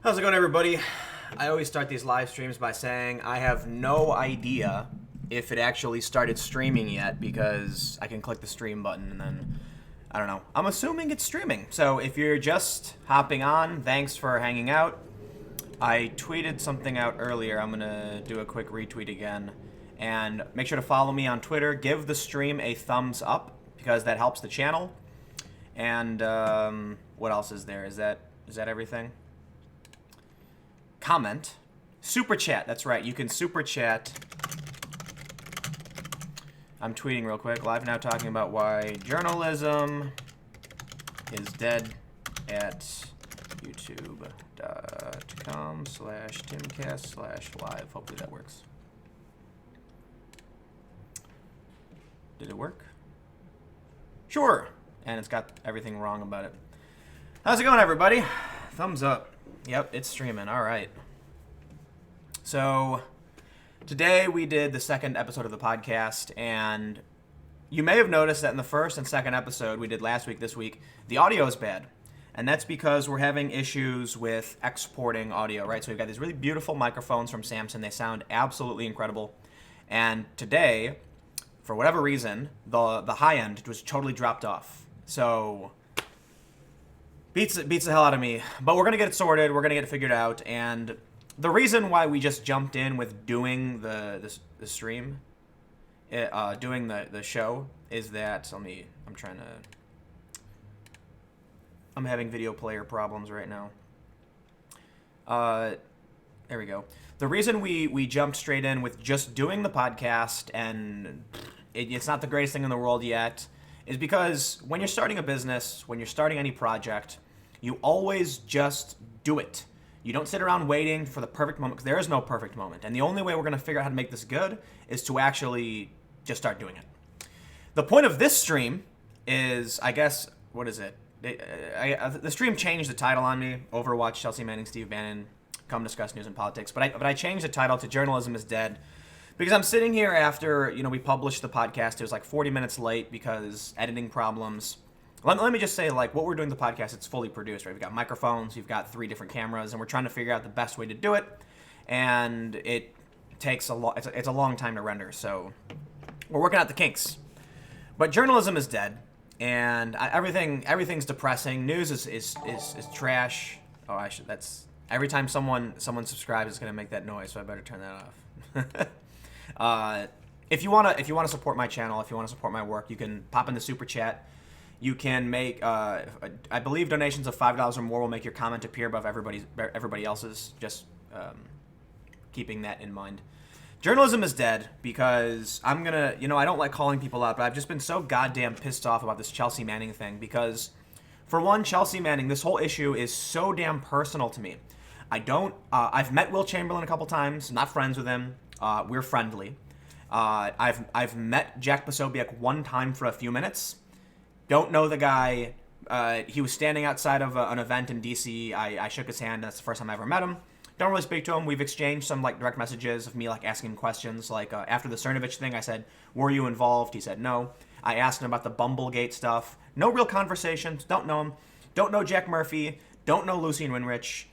How's it going, everybody? I always start these live streams by saying I have no idea if it actually started streaming yet because I can click the stream button and then, I don't know. I'm assuming it's streaming. So if you're just hopping on, thanks for hanging out. I tweeted something out earlier. I'm going to do a quick retweet again. And make sure to follow me on Twitter. Give the stream a thumbs up because that helps the channel. And what else is there? Is that everything? Comment. Super chat. That's right. You can super chat. I'm tweeting real quick. Live now talking about why journalism is dead at youtube.com/timcast/live. Hopefully that works. Did it work? Sure. And it's got everything wrong about it. How's it going, everybody? Thumbs up. Yep, it's streaming. All right. So today we did the second episode of the podcast, and you may have noticed that in the first and second episode we did last week, this week, the audio is bad. And that's because we're having issues with exporting audio, right? So we've got these really beautiful microphones from Samsung. They sound absolutely incredible. And today, for whatever reason, the high end was totally dropped off. So beats the hell out of me. But we're going to get it sorted. We're going to get it figured out. And the reason why we just jumped in with doing the stream, doing the show, is that, I'm having video player problems right now. There we go. The reason we jumped straight in with just doing the podcast, and it's not the greatest thing in the world yet, is because when you're starting a business, when you're starting any project, you always just do it. You don't sit around waiting for the perfect moment, because there is no perfect moment. And the only way we're going to figure out how to make this good is to actually just start doing it. The point of this stream is, I guess, what is it? The stream changed the title on me. Overwatch, Chelsea Manning, Steve Bannon, come discuss news and politics. But I changed the title to Journalism is Dead, because I'm sitting here after, we published the podcast. It was like 40 minutes late because editing problems. Let me just say, what we're doing the podcast, it's fully produced, right? We've got microphones, we've got 3 different cameras, and we're trying to figure out the best way to do it. And it takes it's a long time to render, so we're working out the kinks. But journalism is dead, and everything's depressing. News is trash. Oh, every time someone subscribes, it's gonna make that noise, so I better turn that off. If you wanna support my channel, if you wanna support my work, you can pop in the super chat. You can make, I believe, donations of $5 or more will make your comment appear above everybody else's. Just keeping that in mind. Journalism is dead because I don't like calling people out, but I've just been so goddamn pissed off about this Chelsea Manning thing because, for one, Chelsea Manning, this whole issue is so damn personal to me. I've met Will Chamberlain a couple times, not friends with him. We're friendly. I've met Jack Posobiec one time for a few minutes. Don't know the guy. He was standing outside of an event in D.C. I shook his hand, and that's the first time I ever met him. Don't really speak to him. We've exchanged some direct messages of me asking him questions. After the Cernovich thing, I said, "Were you involved?" He said no. I asked him about the Bumblegate stuff. No real conversations. Don't know him. Don't know Jack Murphy. Don't know Lucien Winrich.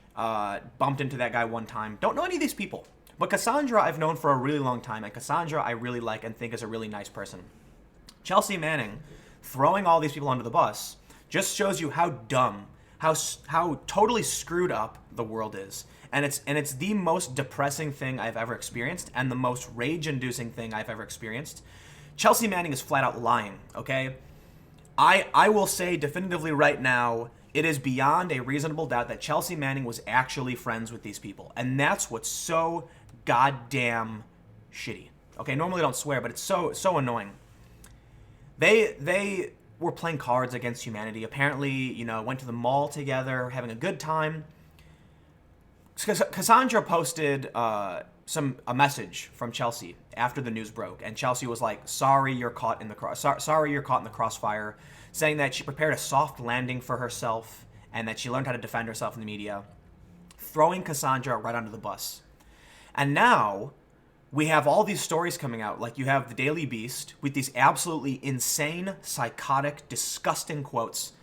Bumped into that guy one time. Don't know any of these people. But Cassandra I've known for a really long time, and Cassandra I really like and think is a really nice person. Chelsea Manning throwing all these people under the bus just shows you how dumb, how totally screwed up the world is. And it's the most depressing thing I've ever experienced and the most rage-inducing thing I've ever experienced. Chelsea Manning is flat out lying, okay? I will say definitively right now, it is beyond a reasonable doubt that Chelsea Manning was actually friends with these people. And that's what's so goddamn shitty. Okay, normally I don't swear, but it's so annoying. They were playing cards against humanity. Apparently, went to the mall together, having a good time. Cassandra posted a message from Chelsea after the news broke, and Chelsea was like, "Sorry, you're caught in the crossfire," saying that she prepared a soft landing for herself and that she learned how to defend herself in the media, throwing Cassandra right under the bus. And now we have all these stories coming out. You have the Daily Beast with these absolutely insane, psychotic, disgusting quotes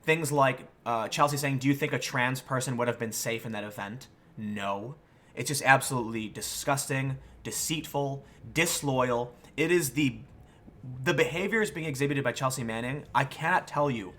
Things like Chelsea saying, do you think a trans person would have been safe in that event? No. It's just absolutely disgusting, deceitful, disloyal. It is the behavior is being exhibited by Chelsea Manning. I cannot tell you.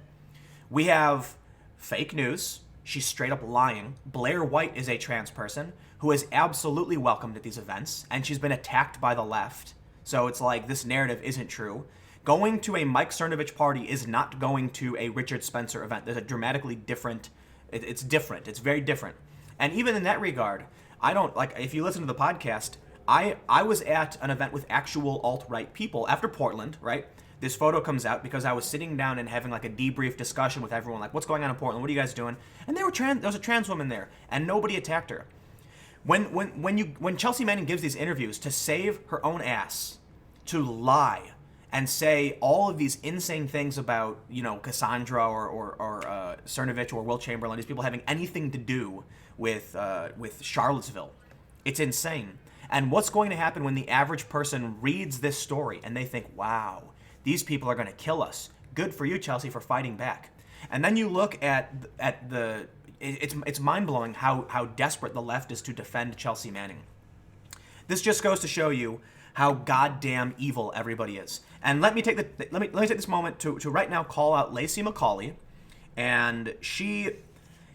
We have fake news. She's straight up lying. Blair White is a trans person who is absolutely welcomed at these events, and she's been attacked by the left. So it's like this narrative isn't true. Going to a Mike Cernovich party is not going to a Richard Spencer event. There's a dramatically different, it's different. It's very different. And even in that regard, I don't, like, if you listen to the podcast, I was at an event with actual alt-right people after Portland, right? This photo comes out because I was sitting down and having like a debrief discussion with everyone, like, what's going on in Portland? What are you guys doing? And there was a trans woman there, and nobody attacked her. When Chelsea Manning gives these interviews to save her own ass, to lie and say all of these insane things about, you know, Cassandra or Cernovich or Will Chamberlain, these people having anything to do with Charlottesville, it's insane. And what's going to happen when the average person reads this story and they think, wow, these people are going to kill us. Good for you, Chelsea, for fighting back. And then you look at the, it's mind-blowing how desperate the left is to defend Chelsea Manning. This just goes to show you how goddamn evil everybody is. And let me take this moment to right now call out Lacey McCauley. And she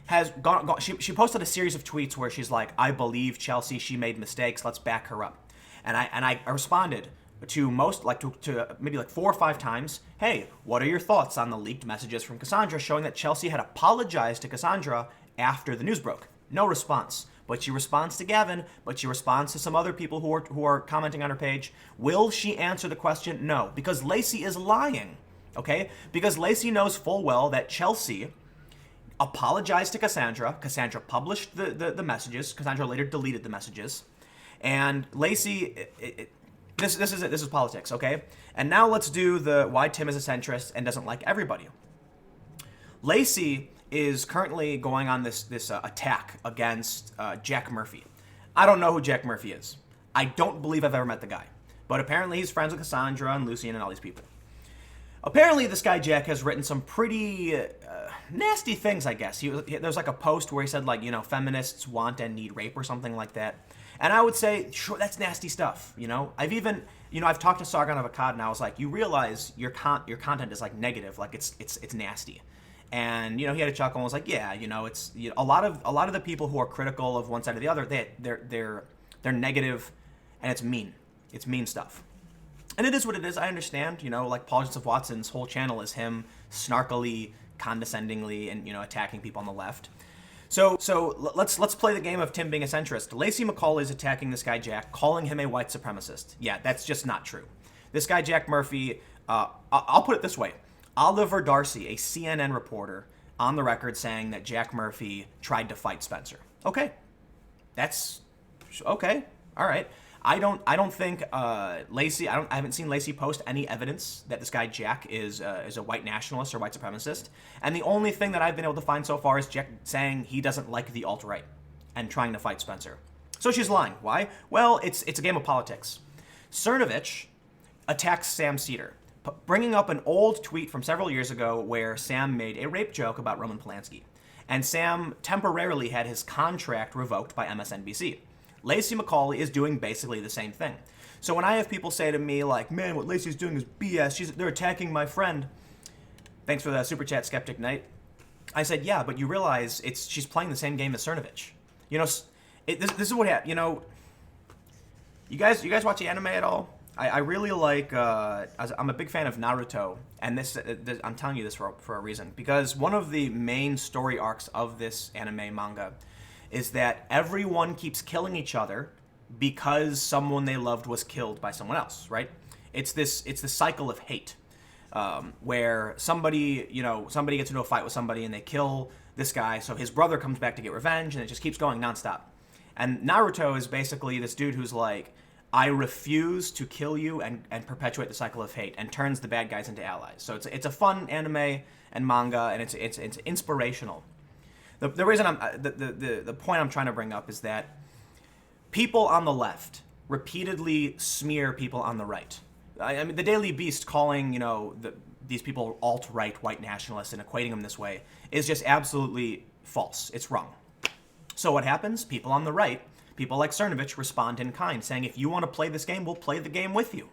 has gone she posted a series of tweets where she's like, I believe Chelsea, she made mistakes, let's back her up. And I responded to maybe like 4 or 5 times, hey, what are your thoughts on the leaked messages from Cassandra showing that Chelsea had apologized to Cassandra after the news broke? No response. But she responds to Gavin, but she responds to some other people who are commenting on her page. Will she answer the question? No, because Lacey is lying, okay? Because Lacey knows full well that Chelsea apologized to Cassandra. Cassandra published the messages. Cassandra later deleted the messages. And Lacey, this is politics, okay? And now let's do the why Tim is a centrist and doesn't like everybody. Lacey is currently going on this attack against Jack Murphy. I don't know who Jack Murphy is. I don't believe I've ever met the guy. But apparently he's friends with Cassandra and Lucien and all these people. Apparently this guy Jack has written some pretty nasty things, I guess. There's like a post where he said, like, you know, feminists want and need rape or something like that. And I would say, sure, that's nasty stuff, you know? I've talked to Sargon of Akkad and I was like, you realize your content is like negative, like it's nasty. And, you know, he had a chuckle and was like, yeah, you know, it's, you know, a lot of the people who are critical of one side or the other, they're negative, and it's mean. It's mean stuff. And it is what it is. I understand, you know, like Paul Joseph Watson's whole channel is him snarkily, condescendingly, and, you know, attacking people on the left. So let's play the game of Tim being a centrist. Lacey McCauley is attacking this guy Jack, calling him a white supremacist. Yeah, that's just not true. This guy Jack Murphy, I'll put it this way. Oliver Darcy, a CNN reporter, on the record saying that Jack Murphy tried to fight Spencer. Okay. That's okay. All right. I don't think Lacey. I haven't seen Lacey post any evidence that this guy Jack is a white nationalist or white supremacist. And the only thing that I've been able to find so far is Jack saying he doesn't like the alt-right and trying to fight Spencer. So she's lying. Why? Well, it's a game of politics. Cernovich attacks Sam Cedar, bringing up an old tweet from several years ago where Sam made a rape joke about Roman Polanski, and Sam temporarily had his contract revoked by MSNBC. Lacey McCauley is doing basically the same thing. So when I have people say to me, like, man, what Lacey's doing is BS, they're attacking my friend. Thanks for the super chat, Skeptic Knight. I said, yeah, but you realize she's playing the same game as Cernovich. You know, this is what happened. You know, you guys watch the anime at all? I really like, I'm a big fan of Naruto, and this I'm telling you this for a reason. Because one of the main story arcs of this anime manga is that everyone keeps killing each other because someone they loved was killed by someone else, right? It's this cycle of hate, where somebody gets into a fight with somebody and they kill this guy, so his brother comes back to get revenge, and it just keeps going nonstop. And Naruto is basically this dude who's like, I refuse to kill you and perpetuate the cycle of hate, and turns the bad guys into allies. So it's a fun anime and manga, and it's inspirational. The reason the point I'm trying to bring up is that people on the left repeatedly smear people on the right. I mean, the Daily Beast calling, you know, these people are alt-right white nationalists and equating them this way is just absolutely false. It's wrong. So what happens? People on the right, people like Cernovich, respond in kind, saying, if you want to play this game, we'll play the game with you.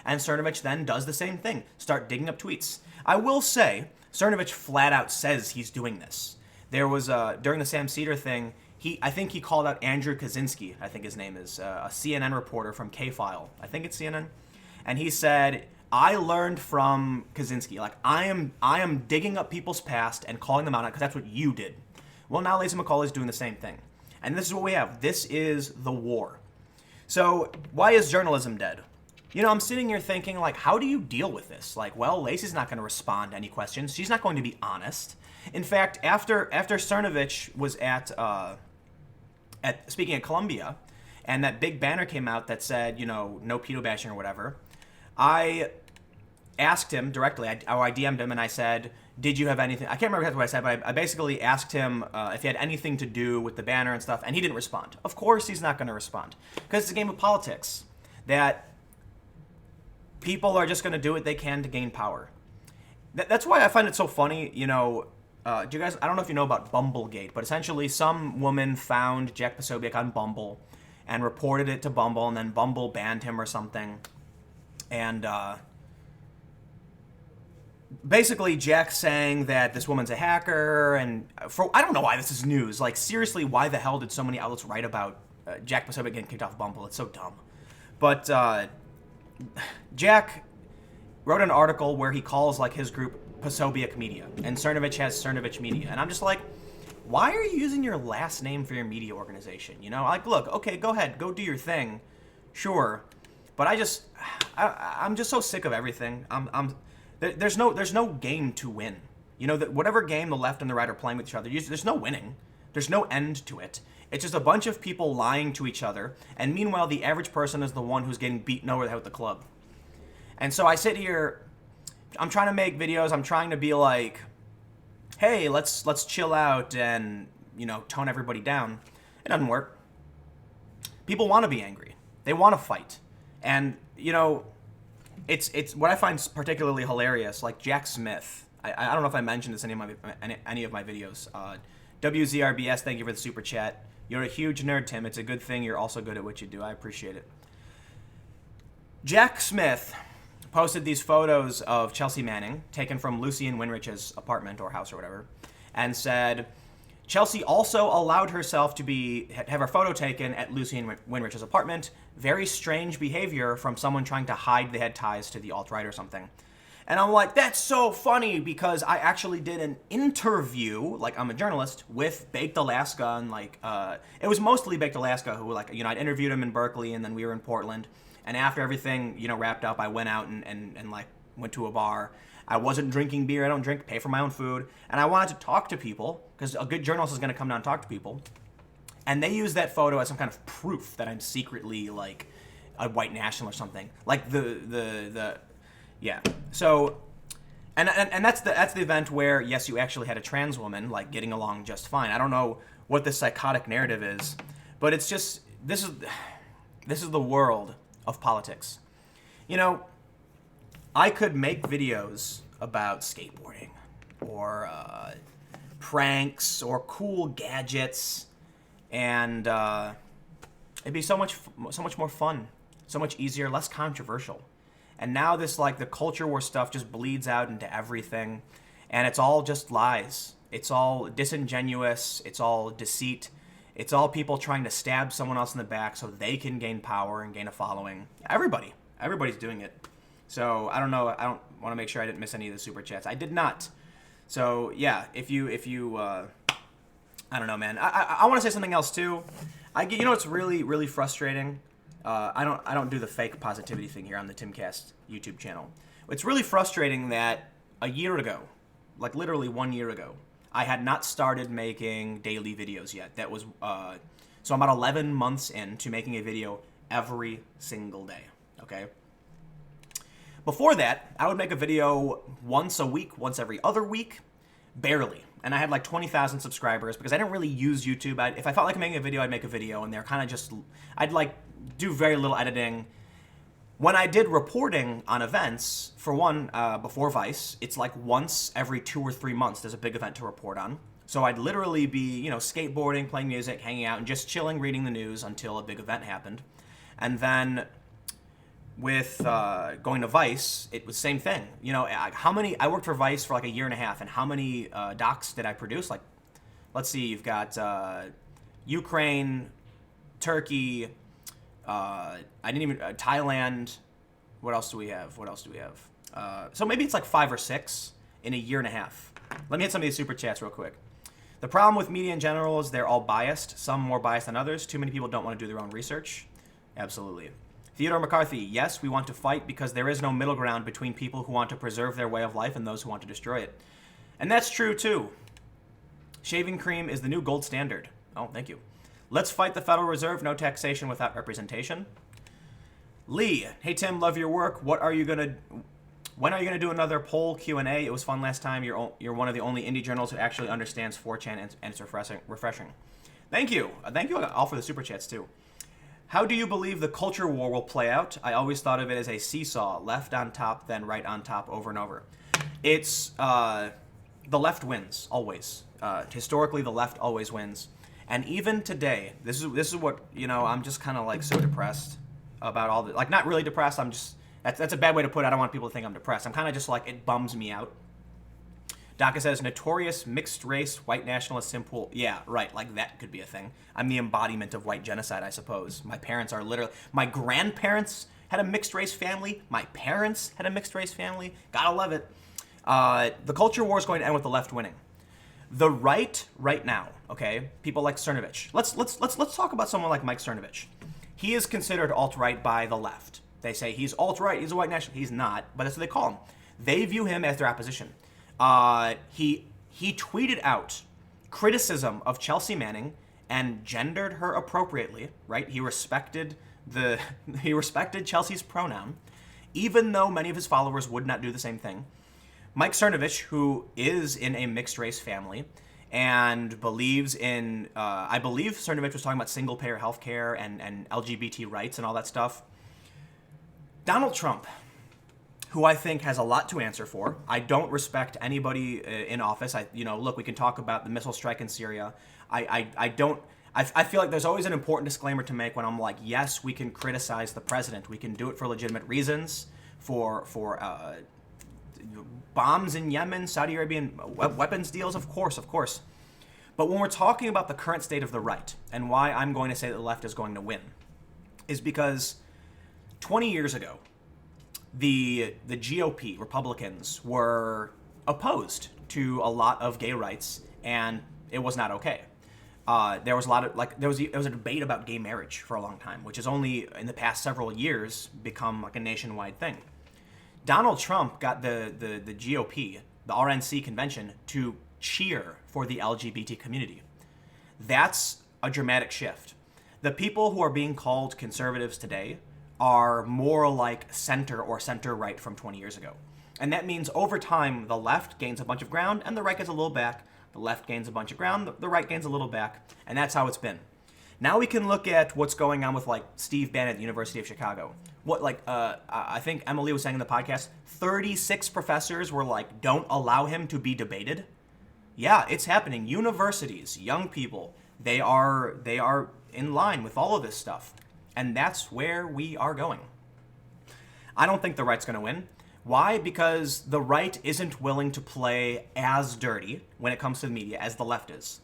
And Cernovich then does the same thing, start digging up tweets. I will say, Cernovich flat out says he's doing this. There was, during the Sam Cedar thing, I think he called out Andrew Kaczynski, I think his name is, a CNN reporter from K-File. I think it's CNN. And he said, I learned from Kaczynski. Like, I am digging up people's past and calling them out because that's what you did. Well, now Lazy McCauley's doing the same thing. And this is what we have. This is the war. So why is journalism dead? You know, I'm sitting here thinking, like, how do you deal with this? Like, well, Lacey's not going to respond to any questions. She's not going to be honest. In fact, after Cernovich was at speaking at Columbia, and that big banner came out that said, you know, no pedo bashing or whatever, I asked him directly, I DM'd him, and I said, did you have anything? I can't remember exactly what I said, but I basically asked him if he had anything to do with the banner and stuff, and he didn't respond. Of course he's not going to respond, because it's a game of politics, that people are just going to do what they can to gain power. That's why I find it so funny, you know, do you guys, I don't know if you know about Bumblegate, but essentially some woman found Jack Posobiec on Bumble and reported it to Bumble, and then Bumble banned him or something. And basically Jack's saying that this woman's a hacker, and I don't know why this is news. Like, seriously, why the hell did so many outlets write about Jack Posobiec getting kicked off Bumble? It's so dumb. But Jack wrote an article where he calls, like, his group Posobiec Media, and Cernovich has Cernovich Media, and I'm just like, why are you using your last name for your media organization? You know, like, look, okay, go ahead, go do your thing, sure, but I'm just so sick of everything. There's no game to win. You know, that whatever game the left and the right are playing with each other, there's no winning. There's no end to it. It's just a bunch of people lying to each other, and meanwhile, the average person is the one who's getting beaten over the head with the club. And so I sit here, I'm trying to make videos, I'm trying to be like, hey, let's chill out and, you know, tone everybody down. It doesn't work. People want to be angry. They want to fight. And, you know, it's what I find particularly hilarious, like Jack Smith. I don't know if I mentioned this in any of my videos. WZRBS, thank you for the super chat. You're a huge nerd, Tim. It's a good thing you're also good at what you do. I appreciate it. Jack Smith posted these photos of Chelsea Manning, taken from Lucien Winrich's apartment or house or whatever, and said, Chelsea also allowed herself to have her photo taken at Lucien Winrich's apartment. Very strange behavior from someone trying to hide they had ties to the alt-right or something. And I'm like, that's so funny, because I actually did an interview, like I'm a journalist, with Baked Alaska, and like, it was mostly Baked Alaska who, like, you know, I'd interviewed him in Berkeley, and then we were in Portland. And after everything, you know, wrapped up, I went out and like went to a bar. I wasn't drinking beer. I don't drink, pay for my own food. And I wanted to talk to people, because a good journalist is going to come down and talk to people. And they use that photo as some kind of proof that I'm secretly like a white national or something. Like yeah. So, and that's the event where, yes, you actually had a trans woman like getting along just fine. I don't know what the psychotic narrative is, but it's just, this is the world of politics. You know, I could make videos about skateboarding or pranks or cool gadgets, and it'd be so much more fun, so much easier, less controversial. And now this, like, the culture war stuff just bleeds out into everything, and it's all just lies. It's all disingenuous. It's all deceit. It's all people trying to stab someone else in the back so they can gain power and gain a following. Everybody's doing it. So I don't know. I don't want to make sure I didn't miss any of the super chats. I did not. So yeah, if you I don't know, man. I want to say something else too. You know, it's really frustrating. I don't do the fake positivity thing here on the Timcast YouTube channel. It's really frustrating that a year ago, like literally 1 year ago, I had not started making daily videos yet. That was, so I'm about 11 months into making a video every single day, okay? Before that, I would make a video once a week, once every other week, barely. And I had like 20,000 subscribers because I didn't really use YouTube. If I felt like making a video, I'd make a video, and they're kind of just, I'd like do very little editing. When I did reporting on events, for one, before Vice, it's like once every 2 or 3 months there's a big event to report on. So I'd literally be, skateboarding, playing music, hanging out, and just chilling, reading the news until a big event happened. And then with going to Vice, it was the same thing. I worked for Vice for like a year and a half, and how many docs did I produce? Like, let's see, you've got Ukraine, Turkey, Thailand. What else do we have? So maybe it's like 5 or 6 in a year and a half. Let me hit some of these super chats real quick. The problem with media in general is they're all biased, some more biased than others. Too many people don't want to do their own research. Absolutely. Theodore McCarthy, yes, we want to fight because there is no middle ground between people who want to preserve their way of life and those who want to destroy it. And that's true too. Shaving cream is the new gold standard. Oh, thank you. Let's fight the Federal Reserve, no taxation without representation. Lee, hey Tim, love your work. When are you gonna do another poll Q&A? It was fun last time. You're one of the only indie journals who actually understands 4chan, and it's refreshing. Thank you. Thank you all for the super chats too. How do you believe the culture war will play out? I always thought of it as a seesaw, left on top, then right on top, over and over. It's the left wins always. Historically, the left always wins. And even today, this is what, I'm just kind of like so depressed about all the, like, not really depressed, that's a bad way to put it. I don't want people to think I'm depressed. I'm kind of just like, it bums me out. Daka says, notorious mixed race white nationalist simple. Yeah, right, like that could be a thing. I'm the embodiment of white genocide, I suppose. My grandparents had a mixed race family. My parents had a mixed race family. Gotta love it. The culture war is going to end with the left winning. The right now, okay, people like Cernovich. Let's talk about someone like Mike Cernovich. He is considered alt-right by the left. They say he's alt-right, he's a white nationalist. He's not, but that's what they call him. They view him as their opposition. He tweeted out criticism of Chelsea Manning and gendered her appropriately, right? He respected Chelsea's pronoun, even though many of his followers would not do the same thing. Mike Cernovich, who is in a mixed race family and believes in, I believe Cernovich was talking about single payer healthcare and LGBT rights and all that stuff. Donald Trump, who I think has a lot to answer for. I don't respect anybody in office. Look, we can talk about the missile strike in Syria. I feel like there's always an important disclaimer to make when I'm like, yes, we can criticize the president. We can do it for legitimate reasons, for bombs in Yemen, Saudi Arabian weapons deals, of course. But when we're talking about the current state of the right and why I'm going to say that the left is going to win, is because 20 years ago, the GOP, Republicans, were opposed to a lot of gay rights, and it was not okay. There was a debate about gay marriage for a long time, which has only in the past several years become like a nationwide thing. Donald Trump got the GOP, the RNC convention, to cheer for the LGBT community. That's a dramatic shift. The people who are being called conservatives today are more like center or center-right from 20 years ago. And that means over time, the left gains a bunch of ground and the right gets a little back. The left gains a bunch of ground, the right gains a little back. And that's how it's been. Now we can look at what's going on with like Steve Bannon at the University of Chicago. I think Emily was saying in the podcast, 36 professors were like, don't allow him to be debated. Yeah, it's happening. Universities, young people, they are in line with all of this stuff. And that's where we are going. I don't think the right's going to win. Why? Because the right isn't willing to play as dirty when it comes to the media as the left is.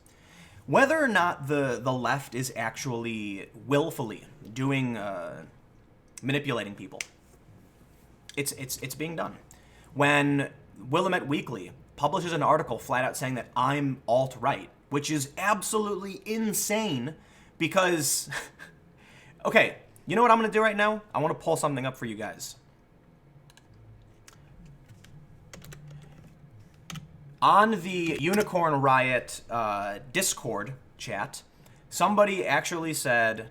Whether or not the left is actually willfully doing manipulating people, it's being done. When Willamette Weekly publishes an article flat out saying that I'm alt-right, which is absolutely insane because, okay, you know what I'm going to do right now? I want to pull something up for you guys. On the Unicorn Riot Discord chat, somebody actually said,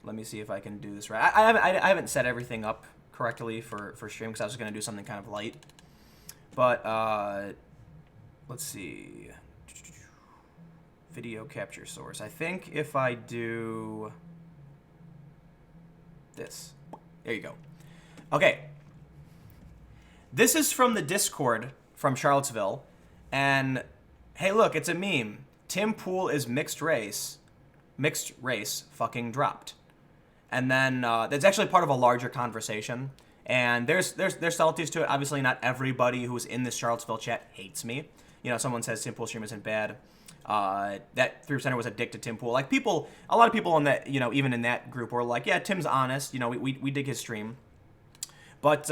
let me see if I can do this right. I haven't set everything up correctly for stream because I was going to do something kind of light. But let's see. Video capture source. I think if I do this. There you go. Okay. This is from the Discord from Charlottesville. And, hey, look, it's a meme. Tim Pool is mixed race. Mixed race fucking dropped. And then that's actually part of a larger conversation. And there's subtleties to it. Obviously, not everybody who's in this Charlottesville chat hates me. You know, someone says Tim Pool stream isn't bad. That 3%er was addicted to Tim Pool. Like, a lot of people in that, you know, even in that group were like, yeah, Tim's honest. You know, we dig his stream. But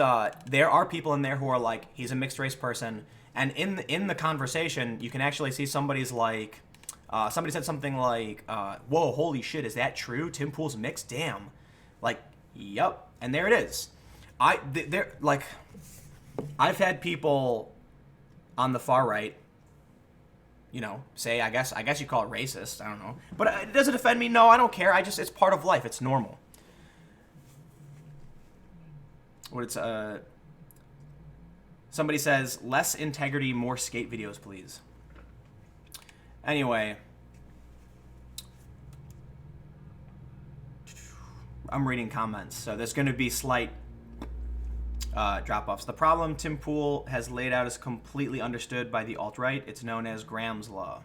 there are people in there who are like, he's a mixed race person. And in the conversation, you can actually see somebody's like, somebody said something like, whoa, holy shit, is that true? Tim Pool's mixed? Damn. Like, yep. And there it is. I've had people on the far right, you know, say, I guess you call it racist. I don't know. But does it offend me? No, I don't care. It's part of life. It's normal. Somebody says, less integrity, more skate videos, please. Anyway. I'm reading comments, so there's going to be slight drop-offs. The problem Tim Pool has laid out is completely understood by the alt-right. It's known as Graham's Law.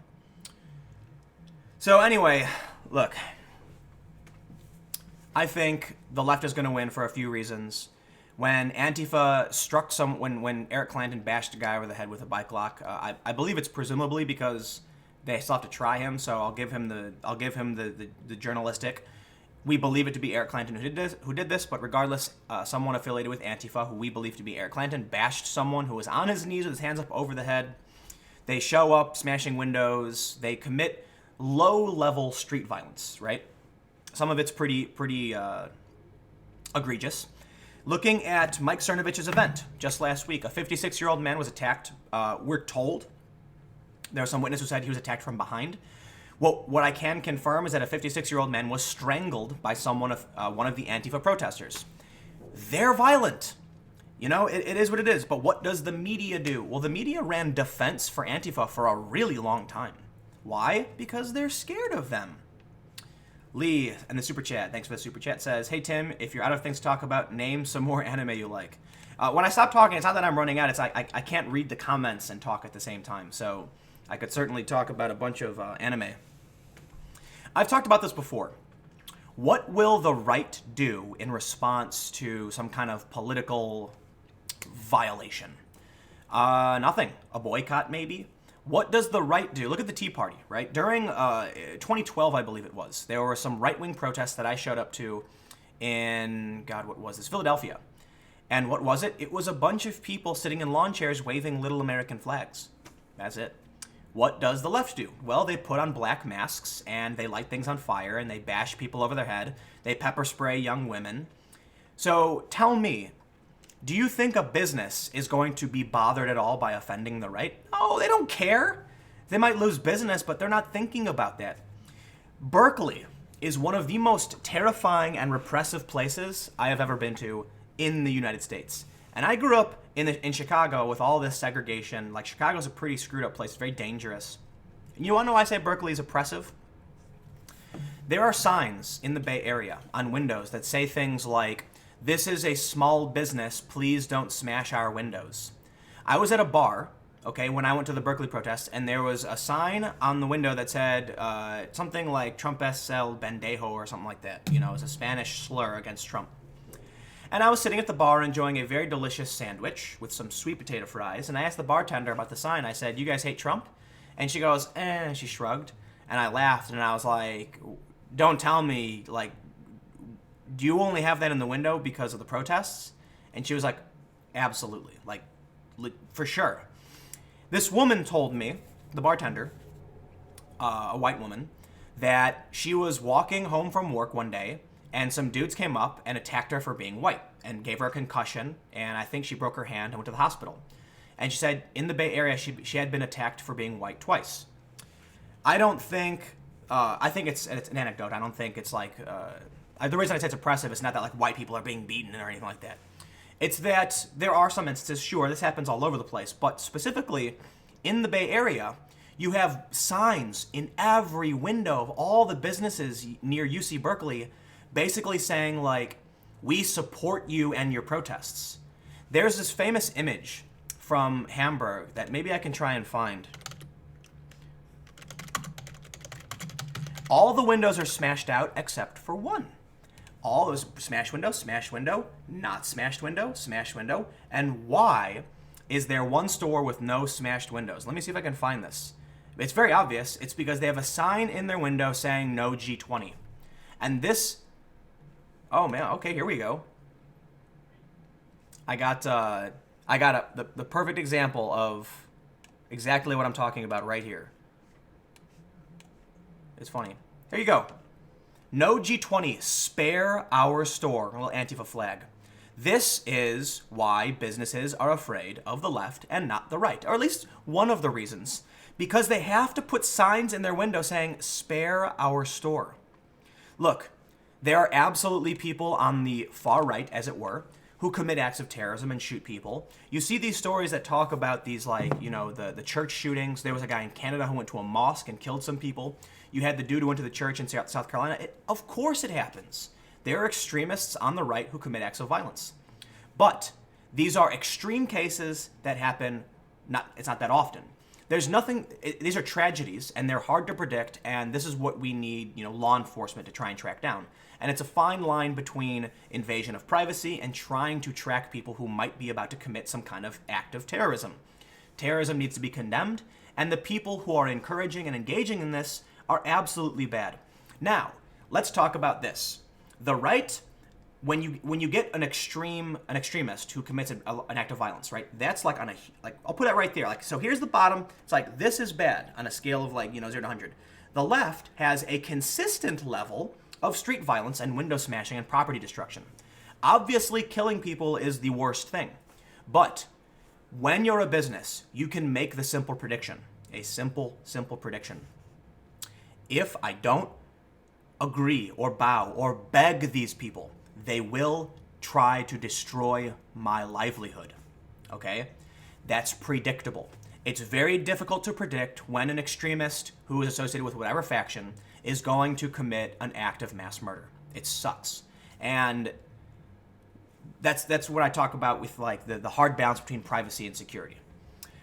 So anyway, look. I think the left is going to win for a few reasons. When Antifa struck when Eric Clanton bashed a guy over the head with a bike lock, I believe it's presumably because they still have to try him. So I'll give him the journalistic. We believe it to be Eric Clanton who did this, but regardless, someone affiliated with Antifa, who we believe to be Eric Clanton, bashed someone who was on his knees with his hands up over the head. They show up smashing windows. They commit low-level street violence, right? Some of it's pretty egregious. Looking at Mike Cernovich's event just last week, a 56-year-old man was attacked. We're told there was some witness who said he was attacked from behind. What I can confirm is that a 56-year-old man was strangled by one of the Antifa protesters. They're violent. You know, it is what it is. But what does the media do? Well, the media ran defense for Antifa for a really long time. Why? Because they're scared of them. Lee, in the super chat, thanks for the super chat, says, hey Tim, if you're out of things to talk about, name some more anime you like. When I stop talking, it's not that I'm running out, it's I can't read the comments and talk at the same time, so I could certainly talk about a bunch of anime. I've talked about this before. What will the right do in response to some kind of political violation? Nothing. A boycott, maybe? What does the right do? Look at the Tea Party, right? During 2012, I believe it was, there were some right-wing protests that I showed up to in, God, what was this? Philadelphia. And what was it? It was a bunch of people sitting in lawn chairs waving little American flags. That's it. What does the left do? Well, they put on black masks, and they light things on fire, and they bash people over their head. They pepper spray young women. So tell me, do you think a business is going to be bothered at all by offending the right? No, they don't care. They might lose business, but they're not thinking about that. Berkeley is one of the most terrifying and repressive places I have ever been to in the United States. And I grew up in Chicago with all this segregation. Like, Chicago's a pretty screwed up place. It's very dangerous. And you want to know why I say Berkeley is oppressive? There are signs in the Bay Area on windows that say things like, this is a small business, please don't smash our windows. I was at a bar, okay, when I went to the Berkeley protest, and there was a sign on the window that said something like Trump es el pendejo or something like that. You know, it was a Spanish slur against Trump. And I was sitting at the bar enjoying a very delicious sandwich with some sweet potato fries, and I asked the bartender about the sign. I said, you guys hate Trump? And she goes, and she shrugged. And I laughed, and I was like, don't tell me, like, do you only have that in the window because of the protests? And she was like, absolutely, like, for sure. This woman told me, the bartender, a white woman, that she was walking home from work one day, and some dudes came up and attacked her for being white and gave her a concussion, and I think she broke her hand and went to the hospital. And she said in the Bay Area she had been attacked for being white twice. I don't think, I think it's an anecdote. I don't think it's like, the reason I say it's oppressive is not that like white people are being beaten or anything like that. It's that there are some instances, sure, this happens all over the place, but specifically in the Bay Area, you have signs in every window of all the businesses near UC Berkeley basically saying like, We support you and your protests. There's this famous image from Hamburg that maybe I can try and find. All the windows are smashed out except for one. All those smashed window, not smashed window, smashed window. And why is there one store with no smashed windows? Let me see if I can find this. It's very obvious. It's because they have a sign in their window saying no G20. And this, oh man, okay, here we go. I got the perfect example of exactly what I'm talking about right here. It's funny. Here you go. No G20, spare our store. A little Antifa flag. This is why businesses are afraid of the left and not the right, or at least one of the reasons. Because they have to put signs in their window saying, spare our store. Look, there are absolutely people on the far right, as it were, who commit acts of terrorism and shoot people. You see these stories that talk about these, like, you know, the church shootings. There was a guy in Canada who went to a mosque and killed some people. You had the dude who went to the church in South Carolina. Of course it happens. There are extremists on the right who commit acts of violence. But these are extreme cases that happen, it's not that often. There's nothing, these are tragedies, and they're hard to predict, and this is what we need, you know, law enforcement to try and track down. And it's a fine line between invasion of privacy and trying to track people who might be about to commit some kind of act of terrorism. Terrorism needs to be condemned, and the people who are encouraging and engaging in this are absolutely bad. Now, let's talk about this. The right, when you get an extremist who commits an act of violence, right? That's like I'll put that right there. Like, so here's the bottom. It's like, this is bad on a scale of, like, you know, 0 to 100. The left has a consistent level of street violence and window smashing and property destruction. Obviously, killing people is the worst thing. But when you're a business, you can make the simple prediction. A simple prediction. If I don't agree or bow or beg these people, they will try to destroy my livelihood. Okay? That's predictable. It's very difficult to predict when an extremist who is associated with whatever faction is going to commit an act of mass murder. It sucks. And that's what I talk about with, like, the hard balance between privacy and security.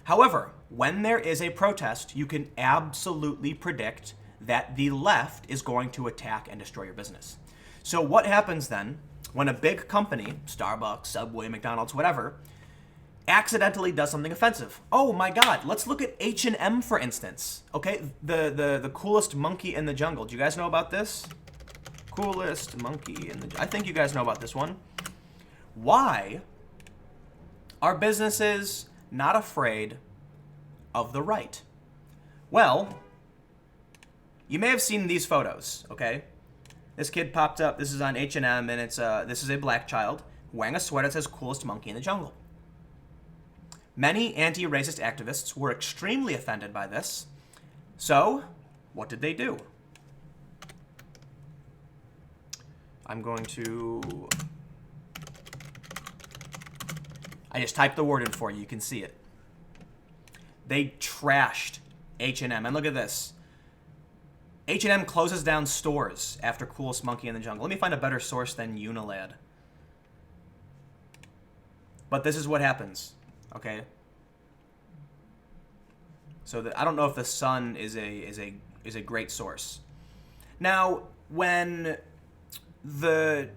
However, when there is a protest, you can absolutely predict that the left is going to attack and destroy your business. So what happens then when a big company, Starbucks, Subway, McDonald's, whatever, accidentally does something offensive? Oh my God, let's look at H&M, for instance. Okay, the coolest monkey in the jungle. Do you guys know about this? Coolest monkey in the... I think you guys know about this one. Why are businesses not afraid of the right? Well, you may have seen these photos, okay? This kid popped up. This is on H&M, and it's this is a black child wearing a sweater that says "Coolest Monkey in the Jungle." Many anti-racist activists were extremely offended by this. So, what did they do? I'm going to... I just typed the word in for you. You can see it. They trashed H&M. And look at this. H&M closes down stores after Coolest Monkey in the Jungle. Let me find a better source than Unilad. But this is what happens, okay? So I don't know if the Sun is a great source. Now, when these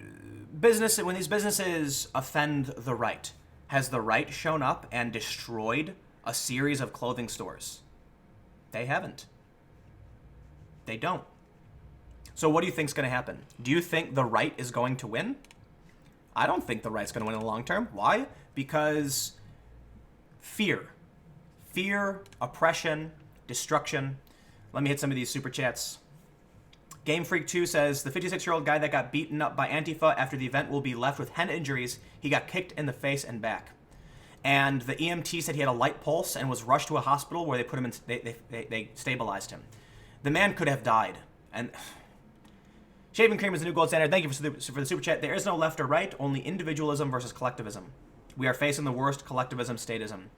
businesses offend the right, has the right shown up and destroyed a series of clothing stores? They haven't. They don't. So what do you think is going to happen? Do you think the right is going to win? I don't think the right's going to win in the long term. Why? Because fear. Fear, oppression, destruction. Let me hit some of these super chats. Game Freak 2 says, the 56-year-old guy that got beaten up by Antifa after the event will be left with head injuries. He got kicked in the face and back. And the EMT said he had a light pulse and was rushed to a hospital where they put him in, they stabilized him. The man could have died. And Shaving Cream is the new gold standard. Thank you for the super chat. There is no left or right, only individualism versus collectivism. We are facing the worst collectivism statism.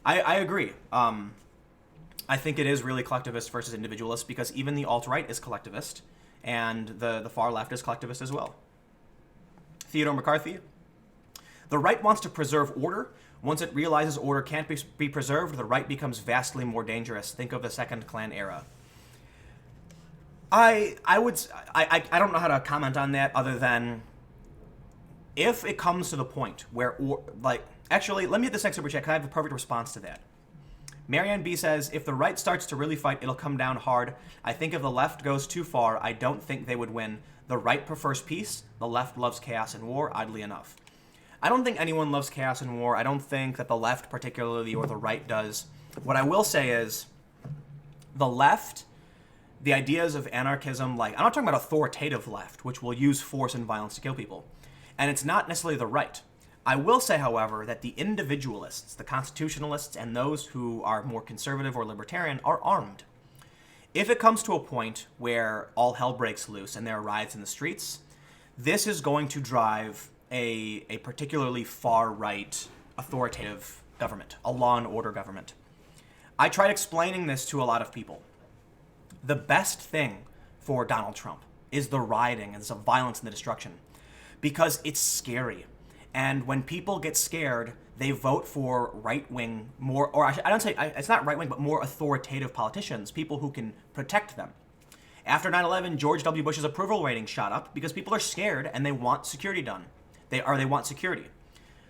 I agree. I think it is really collectivist versus individualist because even the alt-right is collectivist and the far left is collectivist as well. Theodore McCarthy. The right wants to preserve order. Once it realizes order can't be preserved, the right becomes vastly more dangerous. Think of the Second Klan era. I don't know how to comment on that other than if it comes to the point where, actually, let me hit this next super chat because I have a perfect response to that. Marianne B says, if the right starts to really fight, it'll come down hard. I think if the left goes too far, I don't think they would win. The right prefers peace. The left loves chaos and war, oddly enough. I don't think anyone loves chaos and war. I don't think that the left particularly or the right does. What I will say is the left, the ideas of anarchism, I'm not talking about authoritative left, which will use force and violence to kill people. And it's not necessarily the right. I will say, however, that the individualists, the constitutionalists, and those who are more conservative or libertarian are armed. If it comes to a point where all hell breaks loose and there are riots in the streets, this is going to drive a particularly far-right authoritative government, a law and order government. I tried explaining this to a lot of people. The best thing for Donald Trump is the rioting and the violence and the destruction because it's scary. And when people get scared, they vote for right-wing, more, or I don't say, it's not right-wing, but more authoritative politicians, people who can protect them. After 9/11, George W. Bush's approval rating shot up because people are scared and they want security done. They want security.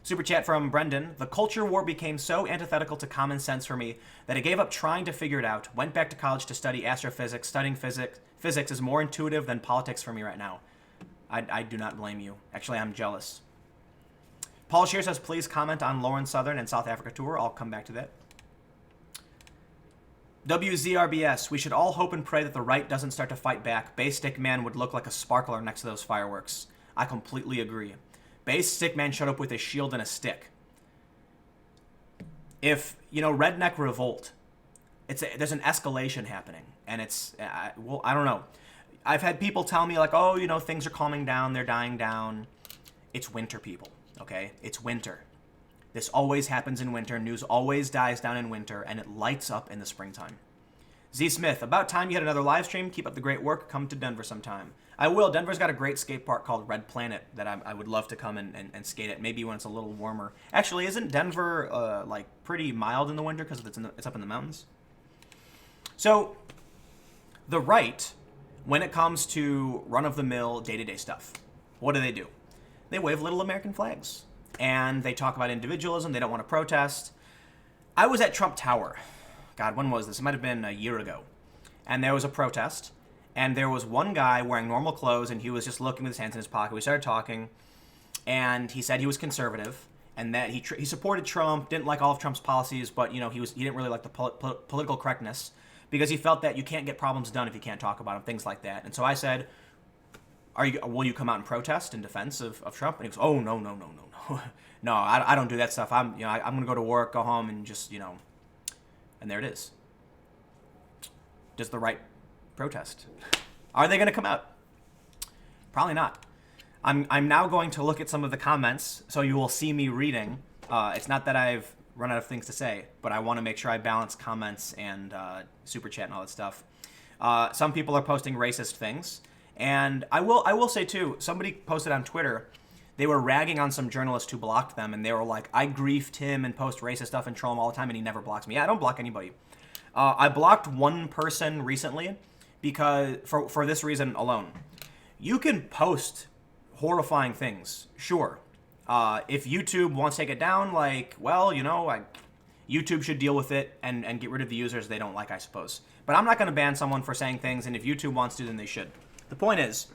Super chat from Brendan. The culture war became so antithetical to common sense for me that I gave up trying to figure it out, went back to college to study astrophysics. Studying physics is more intuitive than politics for me right now. I do not blame you. Actually, I'm jealous. Paul Shear says, please comment on Lauren's Southern and South Africa tour. I'll come back to that. WZRBS, we should all hope and pray that the right doesn't start to fight back. Base Stick Man would look like a sparkler next to those fireworks. I completely agree. Base Stick Man showed up with a shield and a stick. If, Redneck Revolt, there's an escalation happening. And I don't know. I've had people tell me things are calming down, they're dying down. It's winter, people, okay? It's winter. This always happens in winter. News always dies down in winter, and it lights up in the springtime. Z Smith, about time you had another live stream. Keep up the great work. Come to Denver sometime. I will. Denver's got a great skate park called Red Planet that I would love to come and skate at, maybe when it's a little warmer. Actually, isn't Denver pretty mild in the winter because it's up in the mountains? So, the right, when it comes to run-of-the-mill, day-to-day stuff, what do? They wave little American flags. And they talk about individualism. They don't want to protest. I was at Trump Tower. God, when was this? It might have been a year ago. And there was a protest. And there was one guy wearing normal clothes, and he was just looking with his hands in his pocket. We started talking, and he said he was conservative, and that he supported Trump, didn't like all of Trump's policies, but he didn't really like the political correctness because he felt that you can't get problems done if you can't talk about them, things like that. And so I said, will you come out and protest in defense of Trump? And he goes, oh, no. No, I don't do that stuff. I'm going to go to work, go home, and just, and there it is. Does the right protest? Are they going to come out? Probably not. I'm now going to look at some of the comments, so you will see me reading. It's not that I've run out of things to say, but I want to make sure I balance comments and super chat and all that stuff. Some people are posting racist things. And I will say, too, somebody posted on Twitter, they were ragging on some journalist who blocked them, and they were like, I griefed him and post racist stuff and troll him all the time, and he never blocks me. Yeah, I don't block anybody. I blocked one person recently because for this reason alone. You can post horrifying things, sure. If YouTube wants to take it down, YouTube should deal with it and get rid of the users they don't like, I suppose. But I'm not going to ban someone for saying things, and if YouTube wants to, then they should. The point is,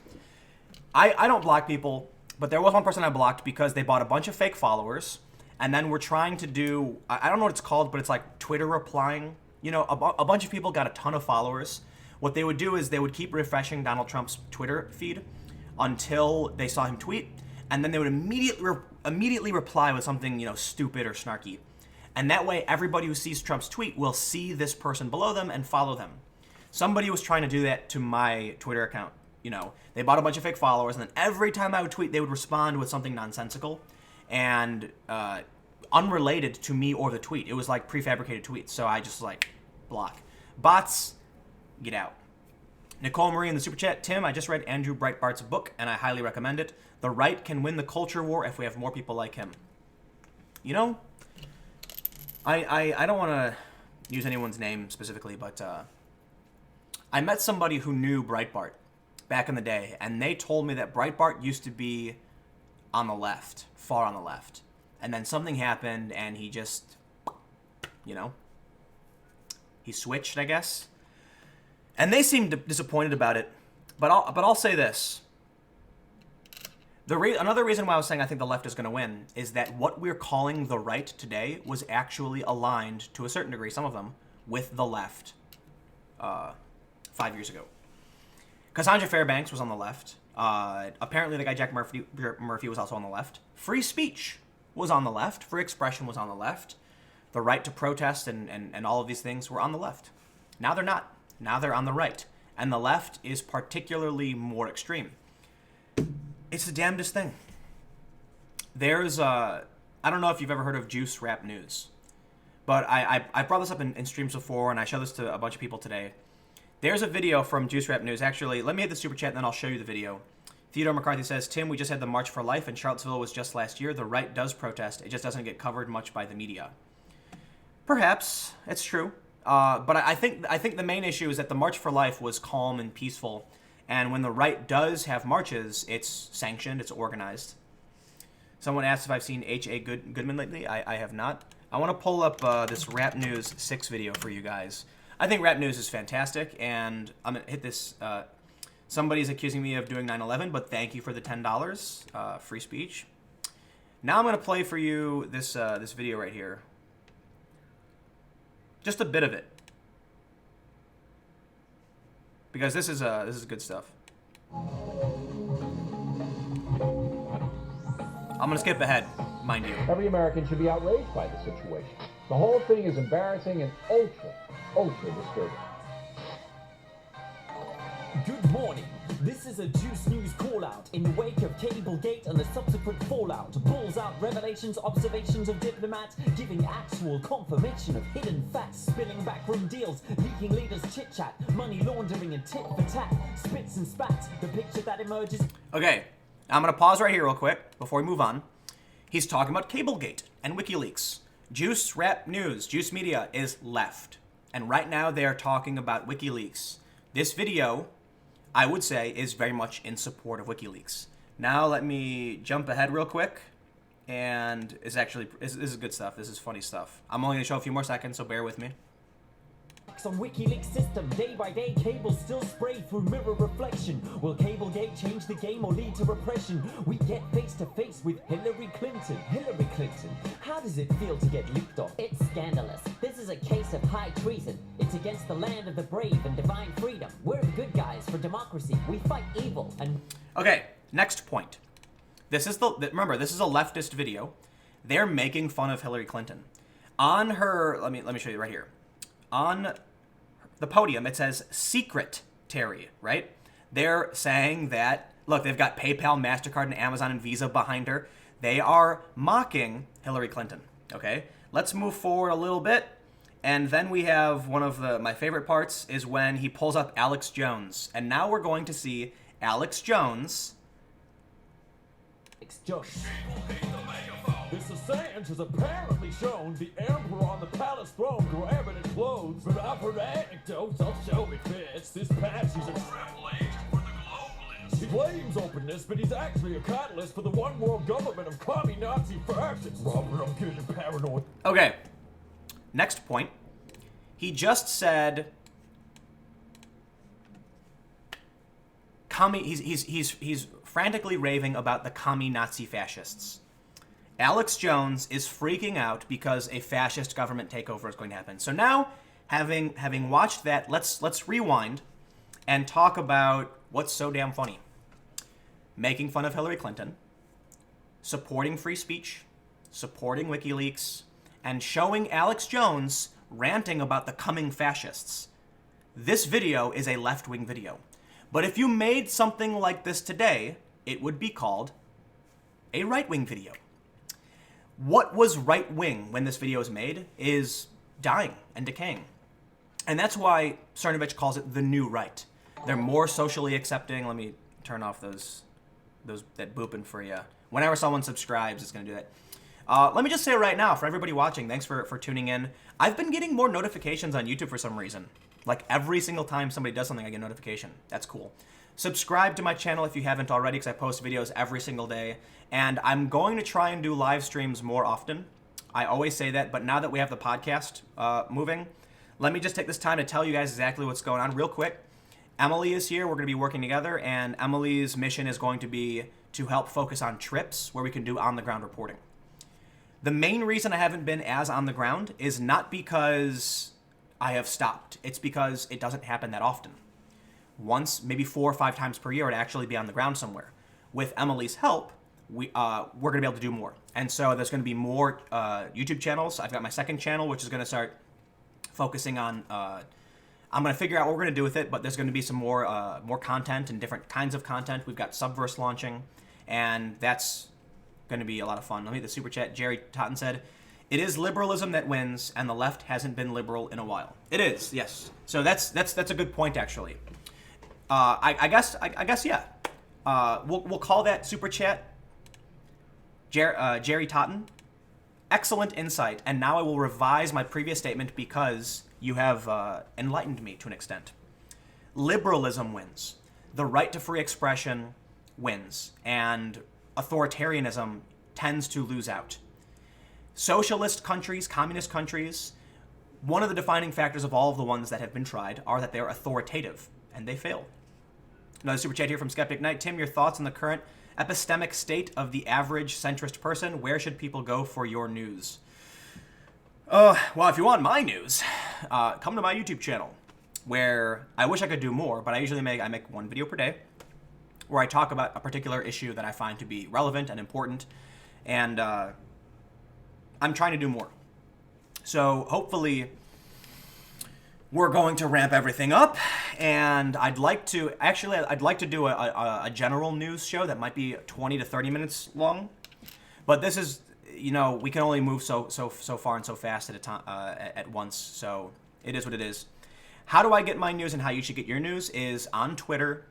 I don't block people, but there was one person I blocked because they bought a bunch of fake followers, and then were trying to do, I don't know what it's called, but it's like Twitter replying. A bunch of people got a ton of followers. What they would do is they would keep refreshing Donald Trump's Twitter feed until they saw him tweet, and then they would immediately reply with something, stupid or snarky. And that way, everybody who sees Trump's tweet will see this person below them and follow them. Somebody was trying to do that to my Twitter account. They bought a bunch of fake followers, and then every time I would tweet, they would respond with something nonsensical and unrelated to me or the tweet. It was like prefabricated tweets, so I just block. Bots, get out. Nicole Marie in the super chat. Tim, I just read Andrew Breitbart's book, and I highly recommend it. The right can win the culture war if we have more people like him. You know, I don't want to use anyone's name specifically, but I met somebody who knew Breitbart back in the day, and they told me that Breitbart used to be on the left, far on the left. And then something happened, and he just, you know, he switched, I guess. And they seemed disappointed about it. But I'll say this. Another reason why I was saying I think the left is going to win is that what we're calling the right today was actually aligned, to a certain degree, some of them, with the left 5 years ago. Cassandra Fairbanks was on the left. Apparently the guy Jack Murphy was also on the left. Free speech was on the left. Free expression was on the left. The right to protest and all of these things were on the left. Now they're not. Now they're on the right. And the left is particularly more extreme. It's the damnedest thing. There's, I don't know if you've ever heard of Juice Rap News, but I brought this up in streams before, and I showed this to a bunch of people today. There's a video from Juice Rap News. Actually, let me hit the super chat, and then I'll show you the video. Theodore McCarthy says, Tim, we just had the March for Life, and Charlottesville was just last year. The right does protest. It just doesn't get covered much by the media. Perhaps. It's true. But I think the main issue is that the March for Life was calm and peaceful. And when the right does have marches, it's sanctioned, it's organized. Someone asked if I've seen H.A. Goodman lately. I have not. I want to pull up this Rap News 6 video for you guys. I think Rap News is fantastic, and I'm going to hit this. Somebody's accusing me of doing 9/11, but thank you for the $10. Free speech. Now I'm going to play for you this video right here. Just a bit of it. Because this is good stuff. I'm gonna skip ahead, mind you. Every American should be outraged by the situation. The whole thing is embarrassing and ultra disturbing. Good morning. This is a Juice News call-out in the wake of Cablegate and the subsequent fallout. Balls out revelations, observations of diplomats, giving actual confirmation of hidden facts, spilling backroom deals, leaking leaders' chit-chat, money laundering and tit-for-tat, spits and spats, the picture that emerges... Okay, I'm going to pause right here real quick before we move on. He's talking about Cablegate and WikiLeaks. Juice Rap News, Juice Media is left. And right now they are talking about WikiLeaks. This video, I would say, is very much in support of WikiLeaks. Now let me jump ahead real quick, and this is good stuff. This is funny stuff. I'm only going to show a few more seconds, so bear with me. On WikiLeaks system, day by day, cables still spray through mirror reflection. Will Cablegate change the game or lead to repression? We get face to face with Hillary Clinton. Hillary Clinton, how does it feel to get leaked on? It's scandalous. This is a case of high treason. It's against the land of the brave and divine freedom. We're the good guys for democracy. We fight evil and... Okay, next point. Remember, this is a leftist video. They're making fun of Hillary Clinton. On her, let me show you right here. On the podium, it says Secret Terry, right? They're saying that, look, they've got PayPal, MasterCard, and Amazon and Visa behind her. They are mocking Hillary Clinton, okay? Let's move forward a little bit. And then we have one of my favorite parts is when he pulls up Alex Jones. And now we're going to see Alex Jones. Josh. This assange has apparently shown the emperor on the palace throne grabbing his clothes. But I've heard anecdotes, I'll show it fits. This patch is a triple H for the globalists. He claims openness, but he's actually a catalyst for the one world government of commie Nazi factions. Robert, I'm getting paranoid. Okay, next point. He just said he's frantically raving about the commie Nazi fascists. Alex Jones is freaking out because a fascist government takeover is going to happen. So now, having watched that, let's rewind and talk about what's so damn funny. Making fun of Hillary Clinton, supporting free speech, supporting WikiLeaks, and showing Alex Jones ranting about the coming fascists. This video is a left-wing video. But if you made something like this today, it would be called a right-wing video. What was right-wing when this video was made is dying and decaying. And that's why Cernovich calls it the new right. They're more socially accepting. Let me turn off that booping for you. Whenever someone subscribes, it's going to do that. Let me just say right now, for everybody watching, thanks for tuning in. I've been getting more notifications on YouTube for some reason. Like every single time somebody does something, I get a notification. That's cool. Subscribe to my channel if you haven't already, because I post videos every single day. And I'm going to try and do live streams more often. I always say that, but now that we have the podcast moving, let me just take this time to tell you guys exactly what's going on real quick. Emily is here. We're going to be working together, and Emily's mission is going to be to help focus on trips where we can do on-the-ground reporting. The main reason I haven't been as on the ground is not because I have stopped. It's because it doesn't happen that often. Once, maybe 4 or 5 times per year, I'd actually be on the ground somewhere. With Emily's help, we're going to be able to do more. And so there's going to be more YouTube channels. I've got my second channel, which is going to start focusing on... I'm going to figure out what we're going to do with it, but there's going to be some more content and different kinds of content. We've got Subverse launching, and that's going to be a lot of fun. Let me hit the super chat. Jerry Totten said, "It is liberalism that wins, and the left hasn't been liberal in a while." It is, yes. So that's a good point, actually. I guess, yeah. We'll call that super chat Jerry Totten. Excellent insight, and now I will revise my previous statement because you have enlightened me to an extent. Liberalism wins. The right to free expression wins, and authoritarianism tends to lose out. Socialist countries, communist countries, one of the defining factors of all of the ones that have been tried are that they're authoritative, and they fail. Another super chat here from Skeptic Knight. Tim, your thoughts on the current epistemic state of the average centrist person? Where should people go for your news? Well, if you want my news, come to my YouTube channel, where I wish I could do more, but I make one video per day, where I talk about a particular issue that I find to be relevant and important, and I'm trying to do more. So hopefully we're going to ramp everything up, and I'd like to do a general news show that might be 20 to 30 minutes long, but this is, we can only move so far and so fast at a time at once, so it is what it is. How do I get my news and how you should get your news is on Twitter.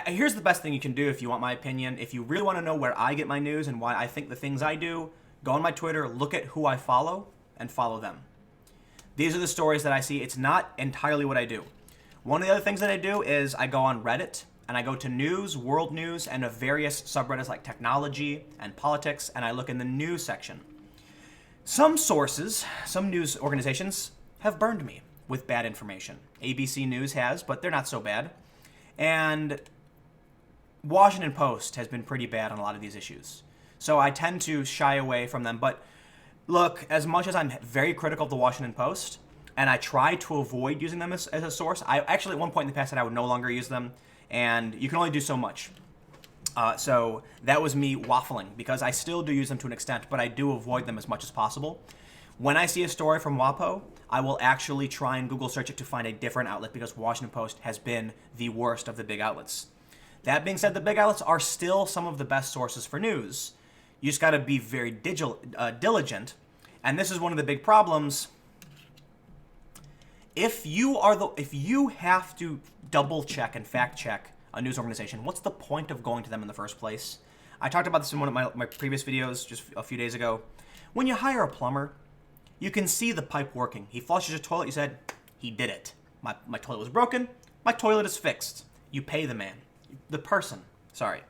Here's the best thing you can do if you want my opinion. If you really want to know where I get my news and why I think the things I do, go on my Twitter, look at who I follow, and follow them. These are the stories that I see. It's not entirely what I do. One of the other things that I do is I go on Reddit, and I go to news, world news, and various subreddits like technology and politics, and I look in the news section. Some sources, some news organizations, have burned me with bad information. ABC News has, but they're not so bad. And Washington Post has been pretty bad on a lot of these issues. So I tend to shy away from them. But look, as much as I'm very critical of the Washington Post, and I try to avoid using them as a source, I actually at one point in the past said I would no longer use them, and you can only do so much. So that was me waffling, because I still do use them to an extent, but I do avoid them as much as possible. When I see a story from WAPO, I will actually try and Google search it to find a different outlet, because Washington Post has been the worst of the big outlets. That being said, the big outlets are still some of the best sources for news. You just got to be very diligent, and this is one of the big problems. If you have to double check and fact check a news organization, what's the point of going to them in the first place? I talked about this in one of my previous videos just a few days ago. When you hire a plumber, you can see the pipe working. He flushes a toilet, you said, he did it. My toilet was broken, my toilet is fixed. You pay the man, the person, sorry.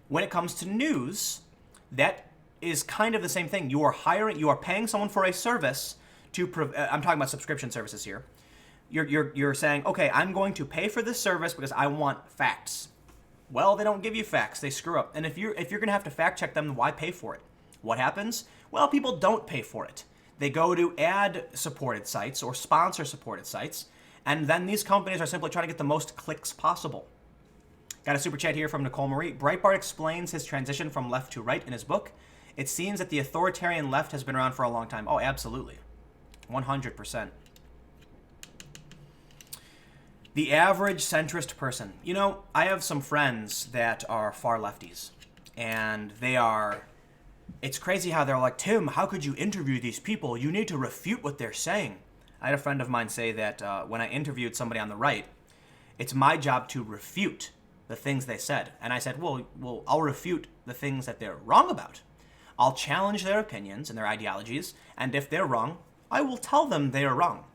When it comes to news, that is kind of the same thing. You are paying someone for a service to, I'm talking about subscription services here. You're saying, okay, I'm going to pay for this service because I want facts. Well, they don't give you facts. They screw up. And if you're going to have to fact check them, why pay for it? What happens? Well, people don't pay for it. They go to ad-supported sites or sponsor-supported sites, and then these companies are simply trying to get the most clicks possible. Got a super chat here from Nicole Marie. Breitbart explains his transition from left to right in his book. It seems that the authoritarian left has been around for a long time. Oh, absolutely. 100%. The average centrist person. I have some friends that are far lefties, and it's crazy how they're like, Tim, how could you interview these people? You need to refute what they're saying. I had a friend of mine say that when I interviewed somebody on the right, It's my job to refute the things they said. And I said, well, I'll refute the things that they're wrong about. I'll challenge their opinions and their ideologies, and if they're wrong, I will tell them they are wrong.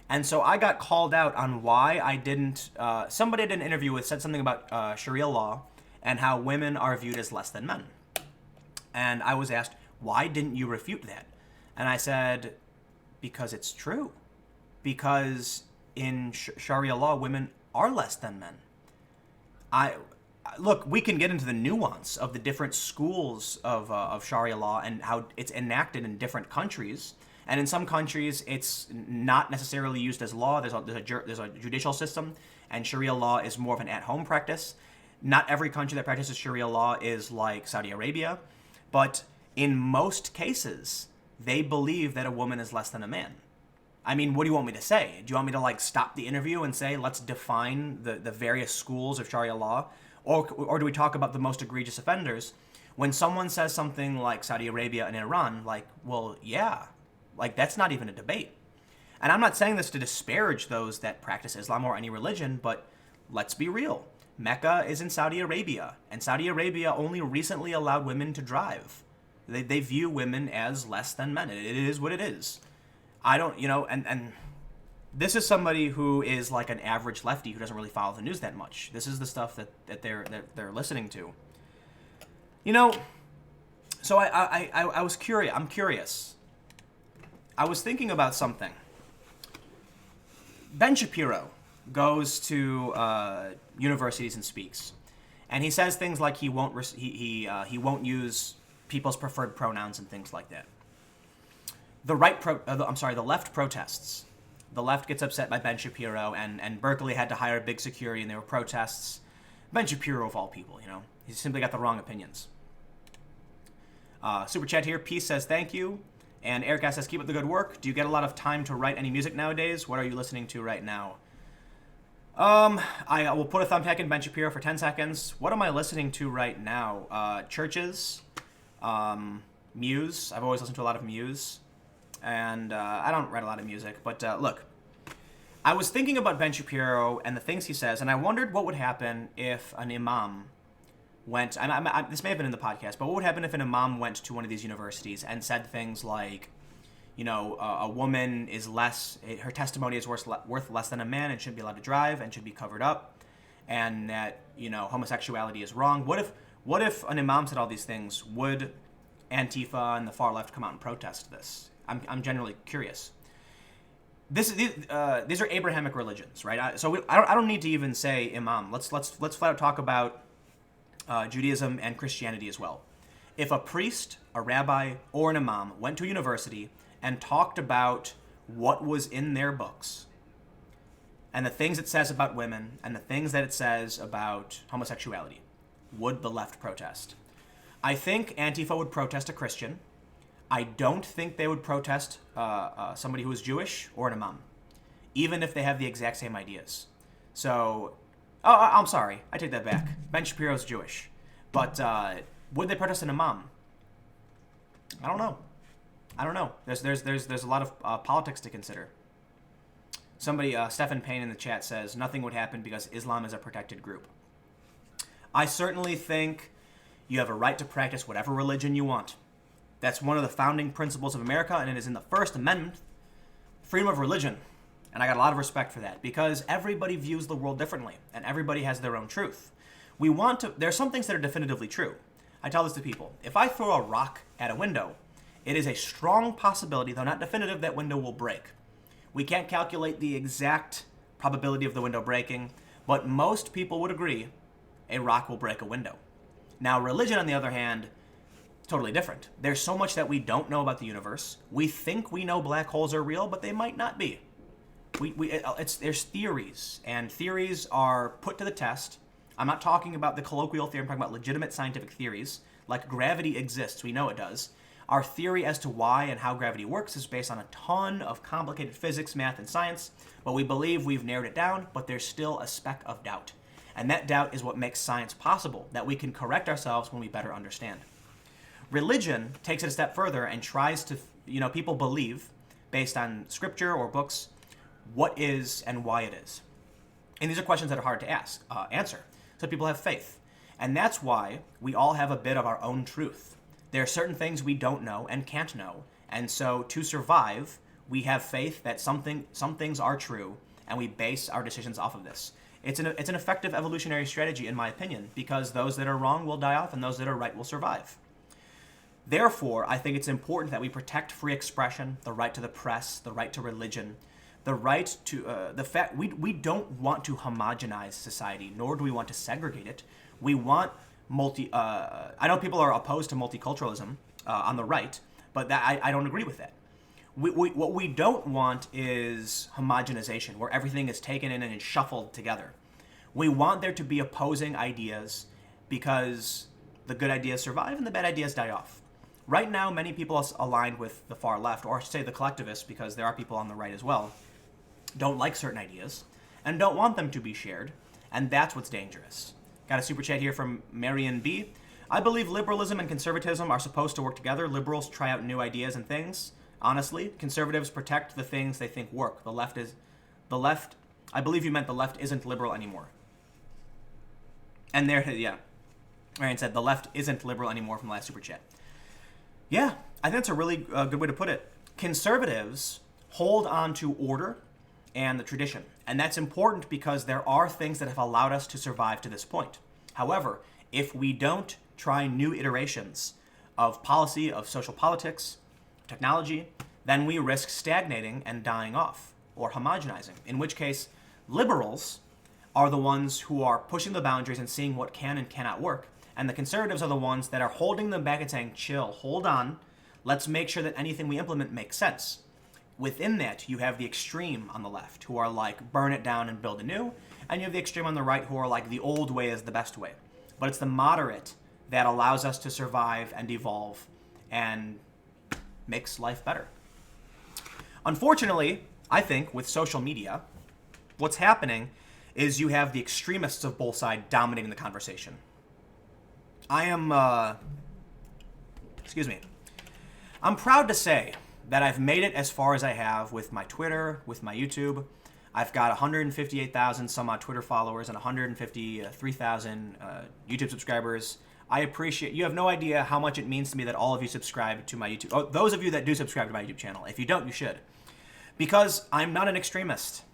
And so I got called out on why I didn't. Somebody did an interview with said something about Sharia law and how women are viewed as less than men. And I was asked, why didn't you refute that? And I said, because it's true. Because in Sharia law, women are less than men. Look, we can get into the nuance of the different schools of Sharia law and how it's enacted in different countries. And in some countries, it's not necessarily used as law. There's a judicial system, and Sharia law is more of an at-home practice. Not every country that practices Sharia law is like Saudi Arabia, but in most cases, they believe that a woman is less than a man. I mean, what do you want me to say? Do you want me to stop the interview and say, let's define the various schools of Sharia law? Or do we talk about the most egregious offenders? When someone says something like Saudi Arabia and Iran, well, yeah, that's not even a debate. And I'm not saying this to disparage those that practice Islam or any religion, but let's be real. Mecca is in Saudi Arabia, and Saudi Arabia only recently allowed women to drive. They view women as less than men. It is what it is. I don't, and this is somebody who is like an average lefty who doesn't really follow the news that much. This is the stuff that they're listening to. So I was curious. I'm curious. I was thinking about something. Ben Shapiro goes to universities and speaks, and he says things like he won't use people's preferred pronouns and things like that. The left protests. The left gets upset by Ben Shapiro, and Berkeley had to hire big security, and there were protests. Ben Shapiro, of all people, he simply got the wrong opinions. Super chat here. Peace says thank you. And Eric says, keep up the good work. Do you get a lot of time to write any music nowadays? What are you listening to right now? I will put a thumbtack in Ben Shapiro for 10 seconds. What am I listening to right now? Churches, Muse. I've always listened to a lot of Muse. And I don't write a lot of music. But look, I was thinking about Ben Shapiro and the things he says, and I wondered what would happen if an imam went, this may have been in the podcast, but what would happen if an imam went to one of these universities and said things like, a woman is her testimony is worth less than a man and shouldn't be allowed to drive and should be covered up, and that, homosexuality is wrong. What if an imam said all these things? Would Antifa and the far left come out and protest this? I'm genuinely curious. These are Abrahamic religions, right? So I don't need to even say imam. Let's flat out talk about Judaism and Christianity as well. If a priest, a rabbi, or an imam went to a university and talked about what was in their books and the things it says about women and the things that it says about homosexuality, would the left protest? I think Antifa would protest a Christian. I don't think they would protest somebody who is Jewish or an imam, even if they have the exact same ideas. So, I'm sorry, I take that back. Ben Shapiro's Jewish. But would they protest an imam? I don't know. There's a lot of politics to consider. Somebody, Stephen Payne in the chat says, nothing would happen because Islam is a protected group. I certainly think you have a right to practice whatever religion you want. That's one of the founding principles of America, and it is in the First Amendment, freedom of religion. And I got a lot of respect for that, because everybody views the world differently, and everybody has their own truth. There are some things that are definitively true. I tell this to people. If I throw a rock at a window, it is a strong possibility, though not definitive, that window will break. We can't calculate the exact probability of the window breaking, but most people would agree a rock will break a window. Now, religion, on the other hand, totally different. There's so much that we don't know about the universe. We think we know black holes are real, but they might not be. There's theories, and theories are put to the test. I'm not talking about the colloquial theory. I'm talking about legitimate scientific theories. Like gravity exists. We know it does. Our theory as to why and how gravity works is based on a ton of complicated physics, math, and science, but we believe we've narrowed it down, but there's still a speck of doubt. And that doubt is what makes science possible, that we can correct ourselves when we better understand. Religion takes it a step further and tries to, people believe, based on scripture or books, what is and why it is. And these are questions that are hard to answer. So people have faith. And that's why we all have a bit of our own truth. There are certain things we don't know and can't know. And so to survive, we have faith that some things are true, and we base our decisions off of this. It's an effective evolutionary strategy, in my opinion, because those that are wrong will die off and those that are right will survive. Therefore, I think it's important that we protect free expression, the right to the press, the right to religion, the right to the fact we don't want to homogenize society, nor do we want to segregate it. We want I know people are opposed to multiculturalism on the right, but I don't agree with that. What we don't want is homogenization, where everything is taken in and shuffled together. We want there to be opposing ideas because the good ideas survive and the bad ideas die off. Right now, many people aligned with the far left, or I should say the collectivists, because there are people on the right as well, don't like certain ideas and don't want them to be shared, and that's what's dangerous. Got a super chat here from Marion B. I believe liberalism and conservatism are supposed to work together. Liberals try out new ideas and things. Honestly, conservatives protect the things they think work. The left, I believe you meant the left isn't liberal anymore. And there, yeah. Ryan said the left isn't liberal anymore from the last super chat. Yeah, I think that's a really good way to put it. Conservatives hold on to order and the tradition. And that's important because there are things that have allowed us to survive to this point. However, if we don't try new iterations of policy, of social politics, technology, then we risk stagnating and dying off or homogenizing, in which case liberals are the ones who are pushing the boundaries and seeing what can and cannot work, and the conservatives are the ones that are holding them back and saying, chill, hold on, let's make sure that anything we implement makes sense. Within that, you have the extreme on the left who are like, burn it down and build anew, and you have the extreme on the right who are like, the old way is the best way. But it's the moderate that allows us to survive and evolve and makes life better. Unfortunately, I think with social media, what's happening is you have the extremists of both sides dominating the conversation. I'm proud to say that I've made it as far as I have with my Twitter, with my YouTube. I've got 158,000 some odd Twitter followers and 153,000 YouTube subscribers. I appreciate, you have no idea how much it means to me that all of you subscribe to my YouTube. Oh, those of you that do subscribe to my YouTube channel. If you don't, you should. Because I'm not an extremist.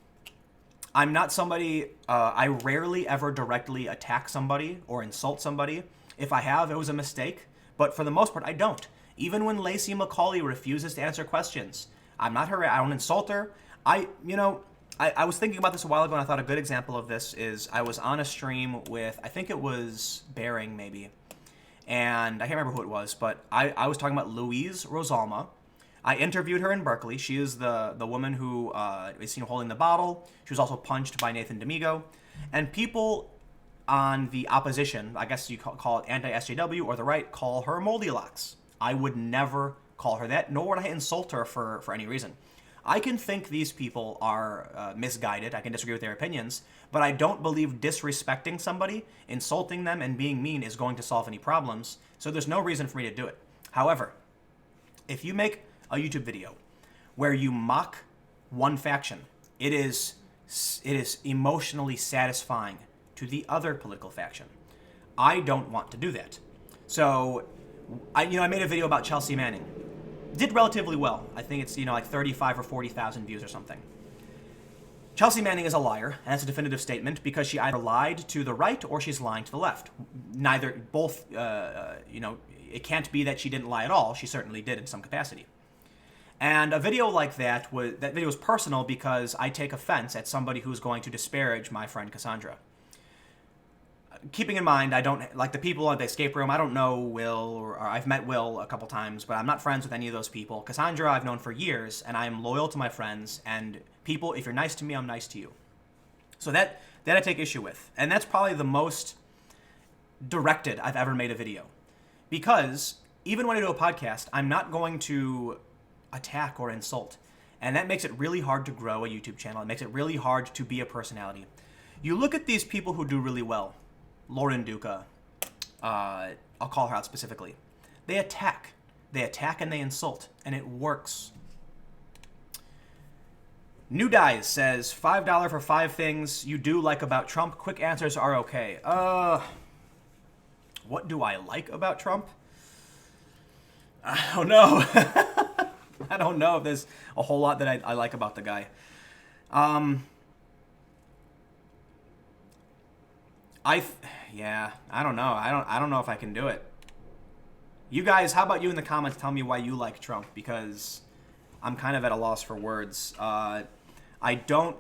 I'm not somebody, I rarely ever directly attack somebody or insult somebody. If I have, it was a mistake. But for the most part, I don't. Even when Lacey McCauley refuses to answer questions, I'm not her, I don't insult her. I was thinking about this a while ago, and I thought a good example of this is I was on a stream with, I think it was Bearing maybe, and I can't remember who it was, but I was talking about Louise Rosalma. I interviewed her in Berkeley. She is the woman who is seen holding the bottle. She was also punched by Nathan D'Amigo. And people on the opposition, I guess you call it anti-SJW, or the right, call her Moldylocks. I would never call her that, nor would I insult her for any reason. I can think these people are misguided. I can disagree with their opinions, but I don't believe disrespecting somebody, insulting them, and being mean is going to solve any problems, so there's no reason for me to do it. However, if you make a YouTube video where you mock one faction, it is emotionally satisfying to the other political faction. I don't want to do that. So, I made a video about Chelsea Manning. Did relatively well. I think it's, like 35 or 40,000 views or something. Chelsea Manning is a liar, and that's a definitive statement because she either lied to the right or she's lying to the left. Both, it can't be that she didn't lie at all. She certainly did in some capacity. And a video like that video was personal because I take offense at somebody who's going to disparage my friend Cassandra. Keeping in mind, I don't, like the people at the escape room, I don't know Will, or I've met Will a couple times, but I'm not friends with any of those people. Cassandra I've known for years, and I am loyal to my friends, and people, if you're nice to me, I'm nice to you. So that I take issue with. And that's probably the most directed I've ever made a video. Because even when I do a podcast, I'm not going to attack or insult. And that makes it really hard to grow a YouTube channel. It makes it really hard to be a personality. You look at these people who do really well. Lauren Duca, I'll call her out specifically. They attack and they insult, and it works. New Dies says, $5 for 5 things you do like about Trump. Quick answers are okay. What do I like about Trump? I don't know. I don't know if there's a whole lot that I like about the guy. I don't know. I don't know if I can do it. You guys, how about you in the comments tell me why you like Trump, because I'm kind of at a loss for words. I don't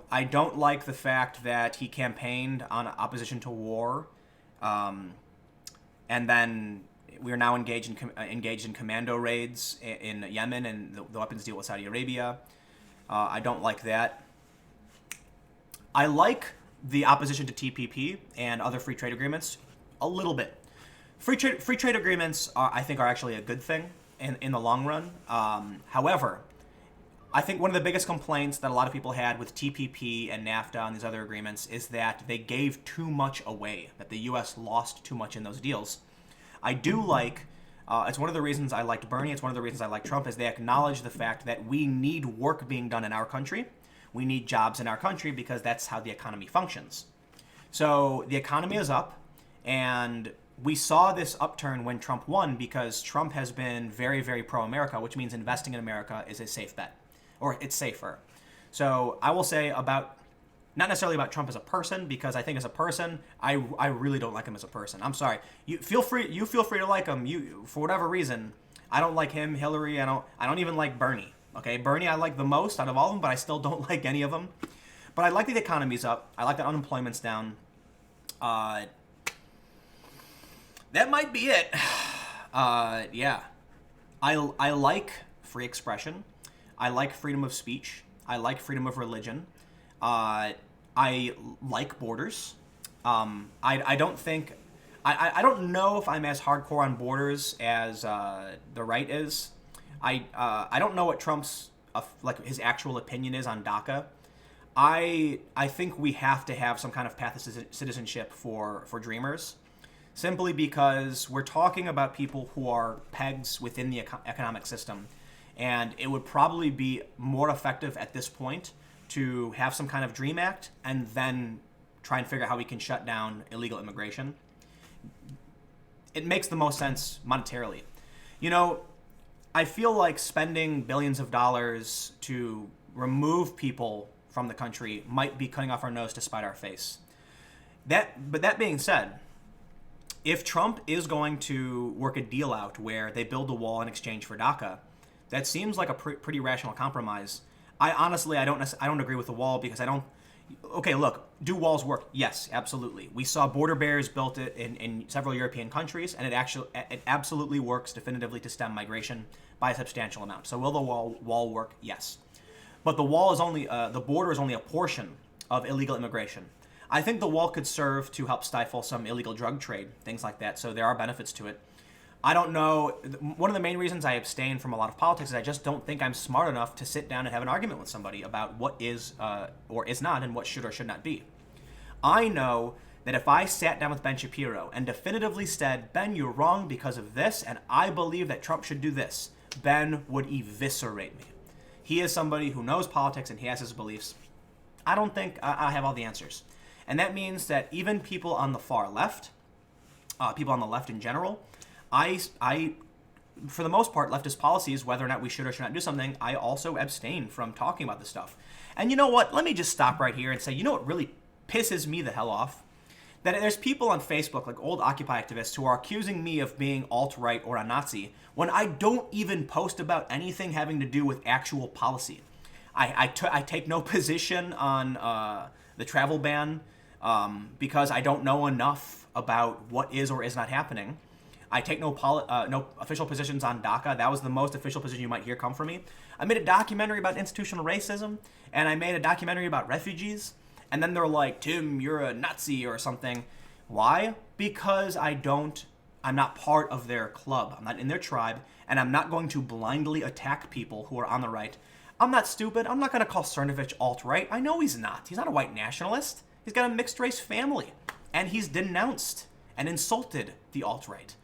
like the fact that he campaigned on opposition to war, and then we are now engaged in commando raids in Yemen and the weapons deal with Saudi Arabia. I don't like that. I like the opposition to TPP and other free trade agreements a little bit. Free trade agreements I think are actually a good thing in the long run. However, I think one of the biggest complaints that a lot of people had with TPP and NAFTA and these other agreements is that they gave too much away, that the U.S. lost too much in those deals. I do like, it's one of the reasons I liked Bernie, it's one of the reasons I like Trump, is they acknowledge the fact that we need work being done in our country. We need jobs in our country because that's how the economy functions. So the economy is up, and we saw this upturn when Trump won because Trump has been very, very pro-America, which means investing in America is a safe bet, or it's safer. So I will say about, not necessarily about Trump as a person, because I think as a person, I really don't like him as a person. I'm sorry. You feel free to like him. You, for whatever reason, I don't like him, Hillary. I don't even like Bernie. Okay, Bernie I like the most out of all of them, but I still don't like any of them. But I like that the economy's up. I like that unemployment's down. That might be it. Yeah. I like free expression. I like freedom of speech. I like freedom of religion. I like borders. I don't think... I don't know if I'm as hardcore on borders as the right is. I don't know what Trump's his actual opinion is on DACA. I think we have to have some kind of path of citizenship for dreamers, simply because we're talking about people who are pegs within the economic system, and it would probably be more effective at this point to have some kind of Dream Act and then try and figure out how we can shut down illegal immigration. It makes the most sense monetarily. You know, I feel like spending billions of dollars to remove people from the country might be cutting off our nose to spite our face. But that being said, if Trump is going to work a deal out where they build a wall in exchange for DACA, that seems like a pretty rational compromise. I don't agree with the wall because I don't. Okay, look, do walls work? Yes, absolutely. We saw border barriers built in several European countries, and it absolutely works definitively to stem migration by a substantial amount. So will the wall work? Yes. But the wall is the border is only a portion of illegal immigration. I think the wall could serve to help stifle some illegal drug trade, things like that. So there are benefits to it. I don't know. One of the main reasons I abstain from a lot of politics is I just don't think I'm smart enough to sit down and have an argument with somebody about what is or is not and what should or should not be. I know that if I sat down with Ben Shapiro and definitively said, Ben, you're wrong because of this, and I believe that Trump should do this, Ben would eviscerate me. He is somebody who knows politics and he has his beliefs. I don't think I have all the answers. And that means that even people on the far left, people on the left in general, I, for the most part, leftist policies, whether or not we should or should not do something, I also abstain from talking about this stuff. And you know what? Let me just stop right here and say, you know what really pisses me the hell off? That there's people on Facebook, like old Occupy activists, who are accusing me of being alt-right or a Nazi when I don't even post about anything having to do with actual policy. I take no position on the travel ban because I don't know enough about what is or is not happening. I take no official positions on DACA. That was the most official position you might hear come from me. I made a documentary about institutional racism, and I made a documentary about refugees. And then they're like, Tim, you're a Nazi or something. Why? Because I'm not part of their club. I'm not in their tribe, and I'm not going to blindly attack people who are on the right. I'm not stupid. I'm not going to call Cernovich alt-right. I know he's not. He's not a white nationalist. He's got a mixed-race family, and he's denounced and insulted the alt-right.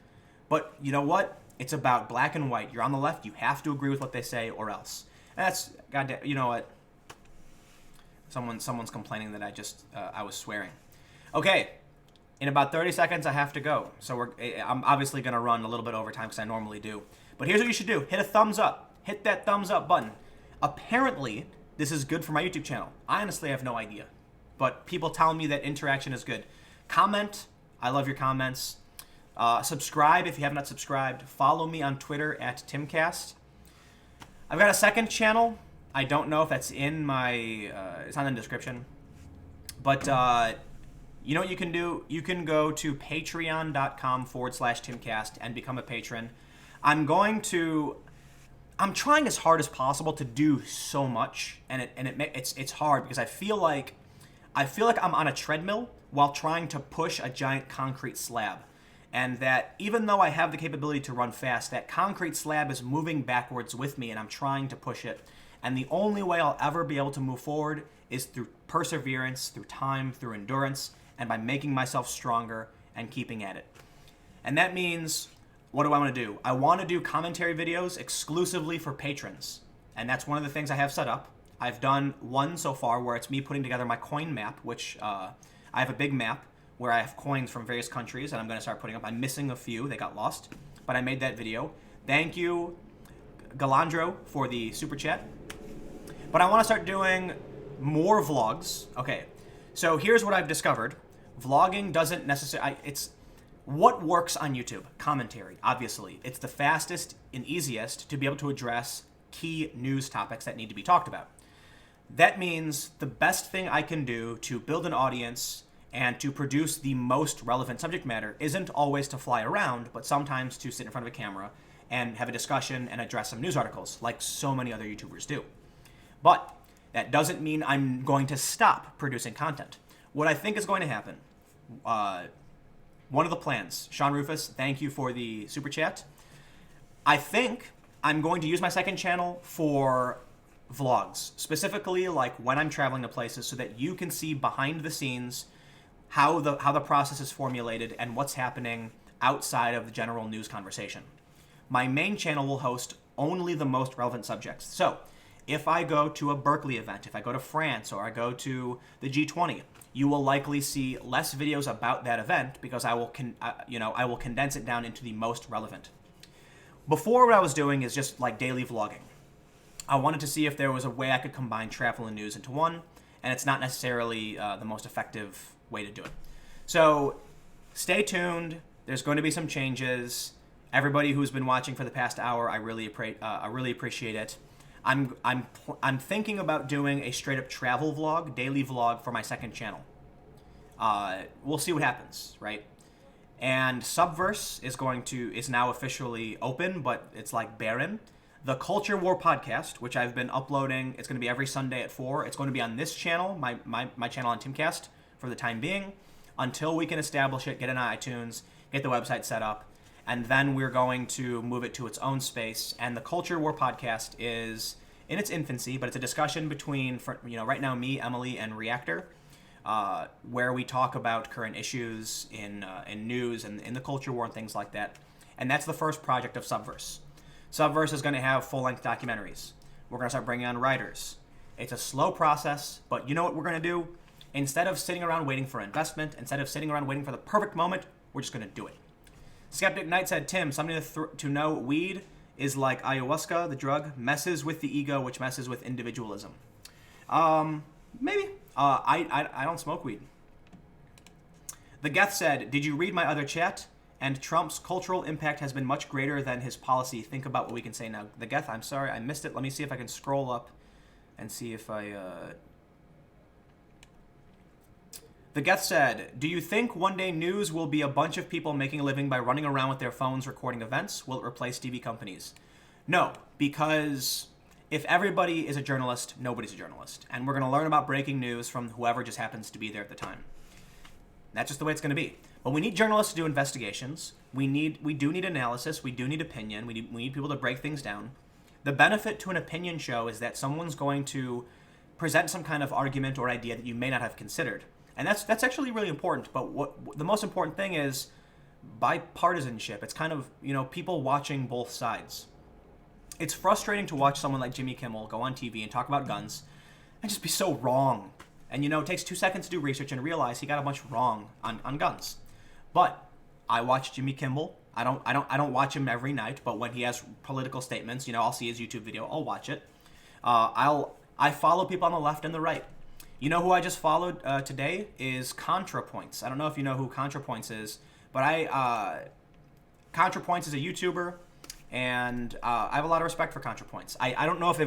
But you know what? It's about black and white. You're on the left. You have to agree with what they say or else. And that's, goddamn, you know what? Someone's complaining that I was swearing. Okay, in about 30 seconds I have to go. So I'm obviously going to run a little bit over time because I normally do. But here's what you should do. Hit a thumbs up. Hit that thumbs up button. Apparently, this is good for my YouTube channel. I honestly have no idea. But people tell me that interaction is good. Comment. I love your comments. Subscribe if you have not subscribed. Follow me on Twitter at Timcast. I've got a second channel. I don't know if that's in my... it's not in the description. But you know what you can do? You can go to patreon.com/Timcast and become a patron. I'm trying as hard as possible to do so much, and it's hard because I feel like I'm on a treadmill while trying to push a giant concrete slab. And that even though I have the capability to run fast, that concrete slab is moving backwards with me, and I'm trying to push it. And the only way I'll ever be able to move forward is through perseverance, through time, through endurance, and by making myself stronger and keeping at it. And that means, what do I want to do? I want to do commentary videos exclusively for patrons. And that's one of the things I have set up. I've done one so far where it's me putting together my coin map, which I have a big map where I have coins from various countries, and I'm going to start putting up. I'm missing a few. They got lost. But I made that video. Thank you, Galandro, for the super chat. But I want to start doing more vlogs. Okay, so here's what I've discovered. Vlogging doesn't necessarily... It's what works on YouTube. Commentary, obviously. It's the fastest and easiest to be able to address key news topics that need to be talked about. That means the best thing I can do to build an audience and to produce the most relevant subject matter isn't always to fly around, but sometimes to sit in front of a camera and have a discussion and address some news articles, like so many other YouTubers do. But that doesn't mean I'm going to stop producing content. What I think is going to happen, one of the plans, Sean Rufus, thank you for the super chat. I think I'm going to use my second channel for vlogs, specifically like when I'm traveling to places, so that you can see behind the scenes how the process is formulated and what's happening outside of the general news conversation. My main channel will host only the most relevant subjects. So if I go to a Berkeley event, if I go to France, or I go to the G20, you will likely see less videos about that event because I will condense it down into the most relevant. Before, what I was doing is just like daily vlogging. I wanted to see if there was a way I could combine travel and news into one, and it's not necessarily the most effective way to do it. So stay tuned. There's going to be some changes. Everybody who's been watching for the past hour, I really appreciate it. I'm thinking about doing a straight up travel vlog, daily vlog for my second channel. We'll see what happens, right? And Subverse is now officially open, but it's like barren. The Culture War podcast, which I've been uploading, it's going to be every Sunday at 4. It's going to be on this channel, my channel on Timcast, for the time being, until we can establish it, get it on iTunes, get the website set up, and then we're going to move it to its own space. And the Culture War podcast is in its infancy, but it's a discussion between, right now, me, Emily, and Reactor, where we talk about current issues in news and in the culture war and things like that. And that's the first project of Subverse. Subverse is going to have full-length documentaries. We're going to start bringing on writers. It's a slow process, but you know what we're going to do? Instead of sitting around waiting for investment, instead of sitting around waiting for the perfect moment, we're just going to do it. Skeptic Knight said, Tim, something to know, weed is like ayahuasca, the drug, messes with the ego, which messes with individualism. Maybe. I don't smoke weed. The Geth said, did you read my other chat? And Trump's cultural impact has been much greater than his policy. Think about what we can say now. The Geth, I'm sorry, I missed it. Let me see if I can scroll up and see if I... The Geth said, do you think one day news will be a bunch of people making a living by running around with their phones recording events? Will it replace TV companies? No, because if everybody is a journalist, nobody's a journalist. And we're going to learn about breaking news from whoever just happens to be there at the time. That's just the way it's going to be. But we need journalists to do investigations. We do need analysis. We do need opinion. We need people to break things down. The benefit to an opinion show is that someone's going to present some kind of argument or idea that you may not have considered. And that's actually really important. But what the most important thing is bipartisanship. It's kind of, people watching both sides. It's frustrating to watch someone like Jimmy Kimmel go on TV and talk about guns and just be so wrong. And you know, it takes 2 seconds to do research and realize he got a bunch wrong on guns. But I watch Jimmy Kimmel. I don't watch him every night, but when he has political statements, you know, I'll see his YouTube video. I'll watch it. I follow people on the left and the right. You know who I just followed today is ContraPoints. I don't know if you know who ContraPoints is, but ContraPoints is a YouTuber, and I have a lot of respect for ContraPoints. I don't know if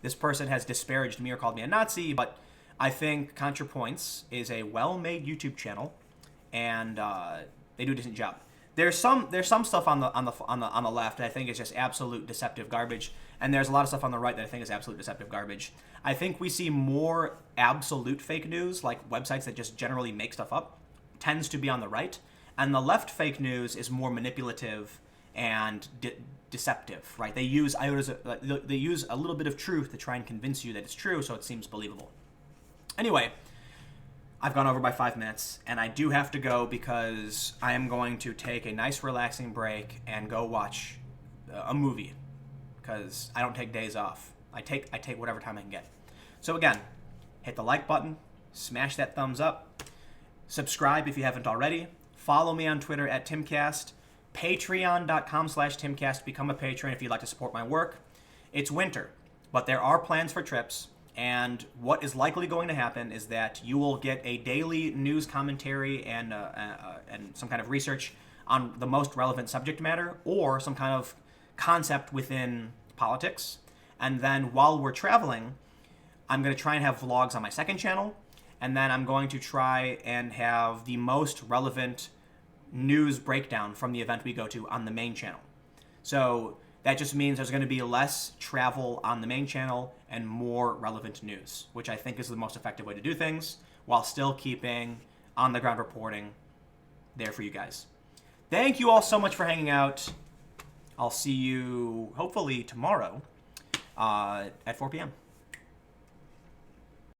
this person has disparaged me or called me a Nazi, but I think ContraPoints is a well-made YouTube channel, and they do a decent job. There's some stuff on the left that I think is just absolute deceptive garbage, and there's a lot of stuff on the right that I think is absolute deceptive garbage. I think we see more absolute fake news, like websites that just generally make stuff up, tends to be on the right, and the left fake news is more manipulative and deceptive, right? They use they use a little bit of truth to try and convince you that it's true, so it seems believable. Anyway, I've gone over by 5 minutes, and I do have to go because I am going to take a nice relaxing break and go watch a movie, because I don't take days off. I take whatever time I can get. So again, hit the like button, smash that thumbs up, subscribe if you haven't already, follow me on Twitter at Timcast, patreon.com/Timcast, become a patron if you'd like to support my work. It's winter, but there are plans for trips. And what is likely going to happen is that you will get a daily news commentary and some kind of research on the most relevant subject matter or some kind of concept within politics. And then while we're traveling, I'm going to try and have vlogs on my second channel. And then I'm going to try and have the most relevant news breakdown from the event we go to on the main channel. So that just means there's going to be less travel on the main channel and more relevant news, which I think is the most effective way to do things while still keeping on-the-ground reporting there for you guys. Thank you all so much for hanging out. I'll see you hopefully tomorrow at 4 p.m.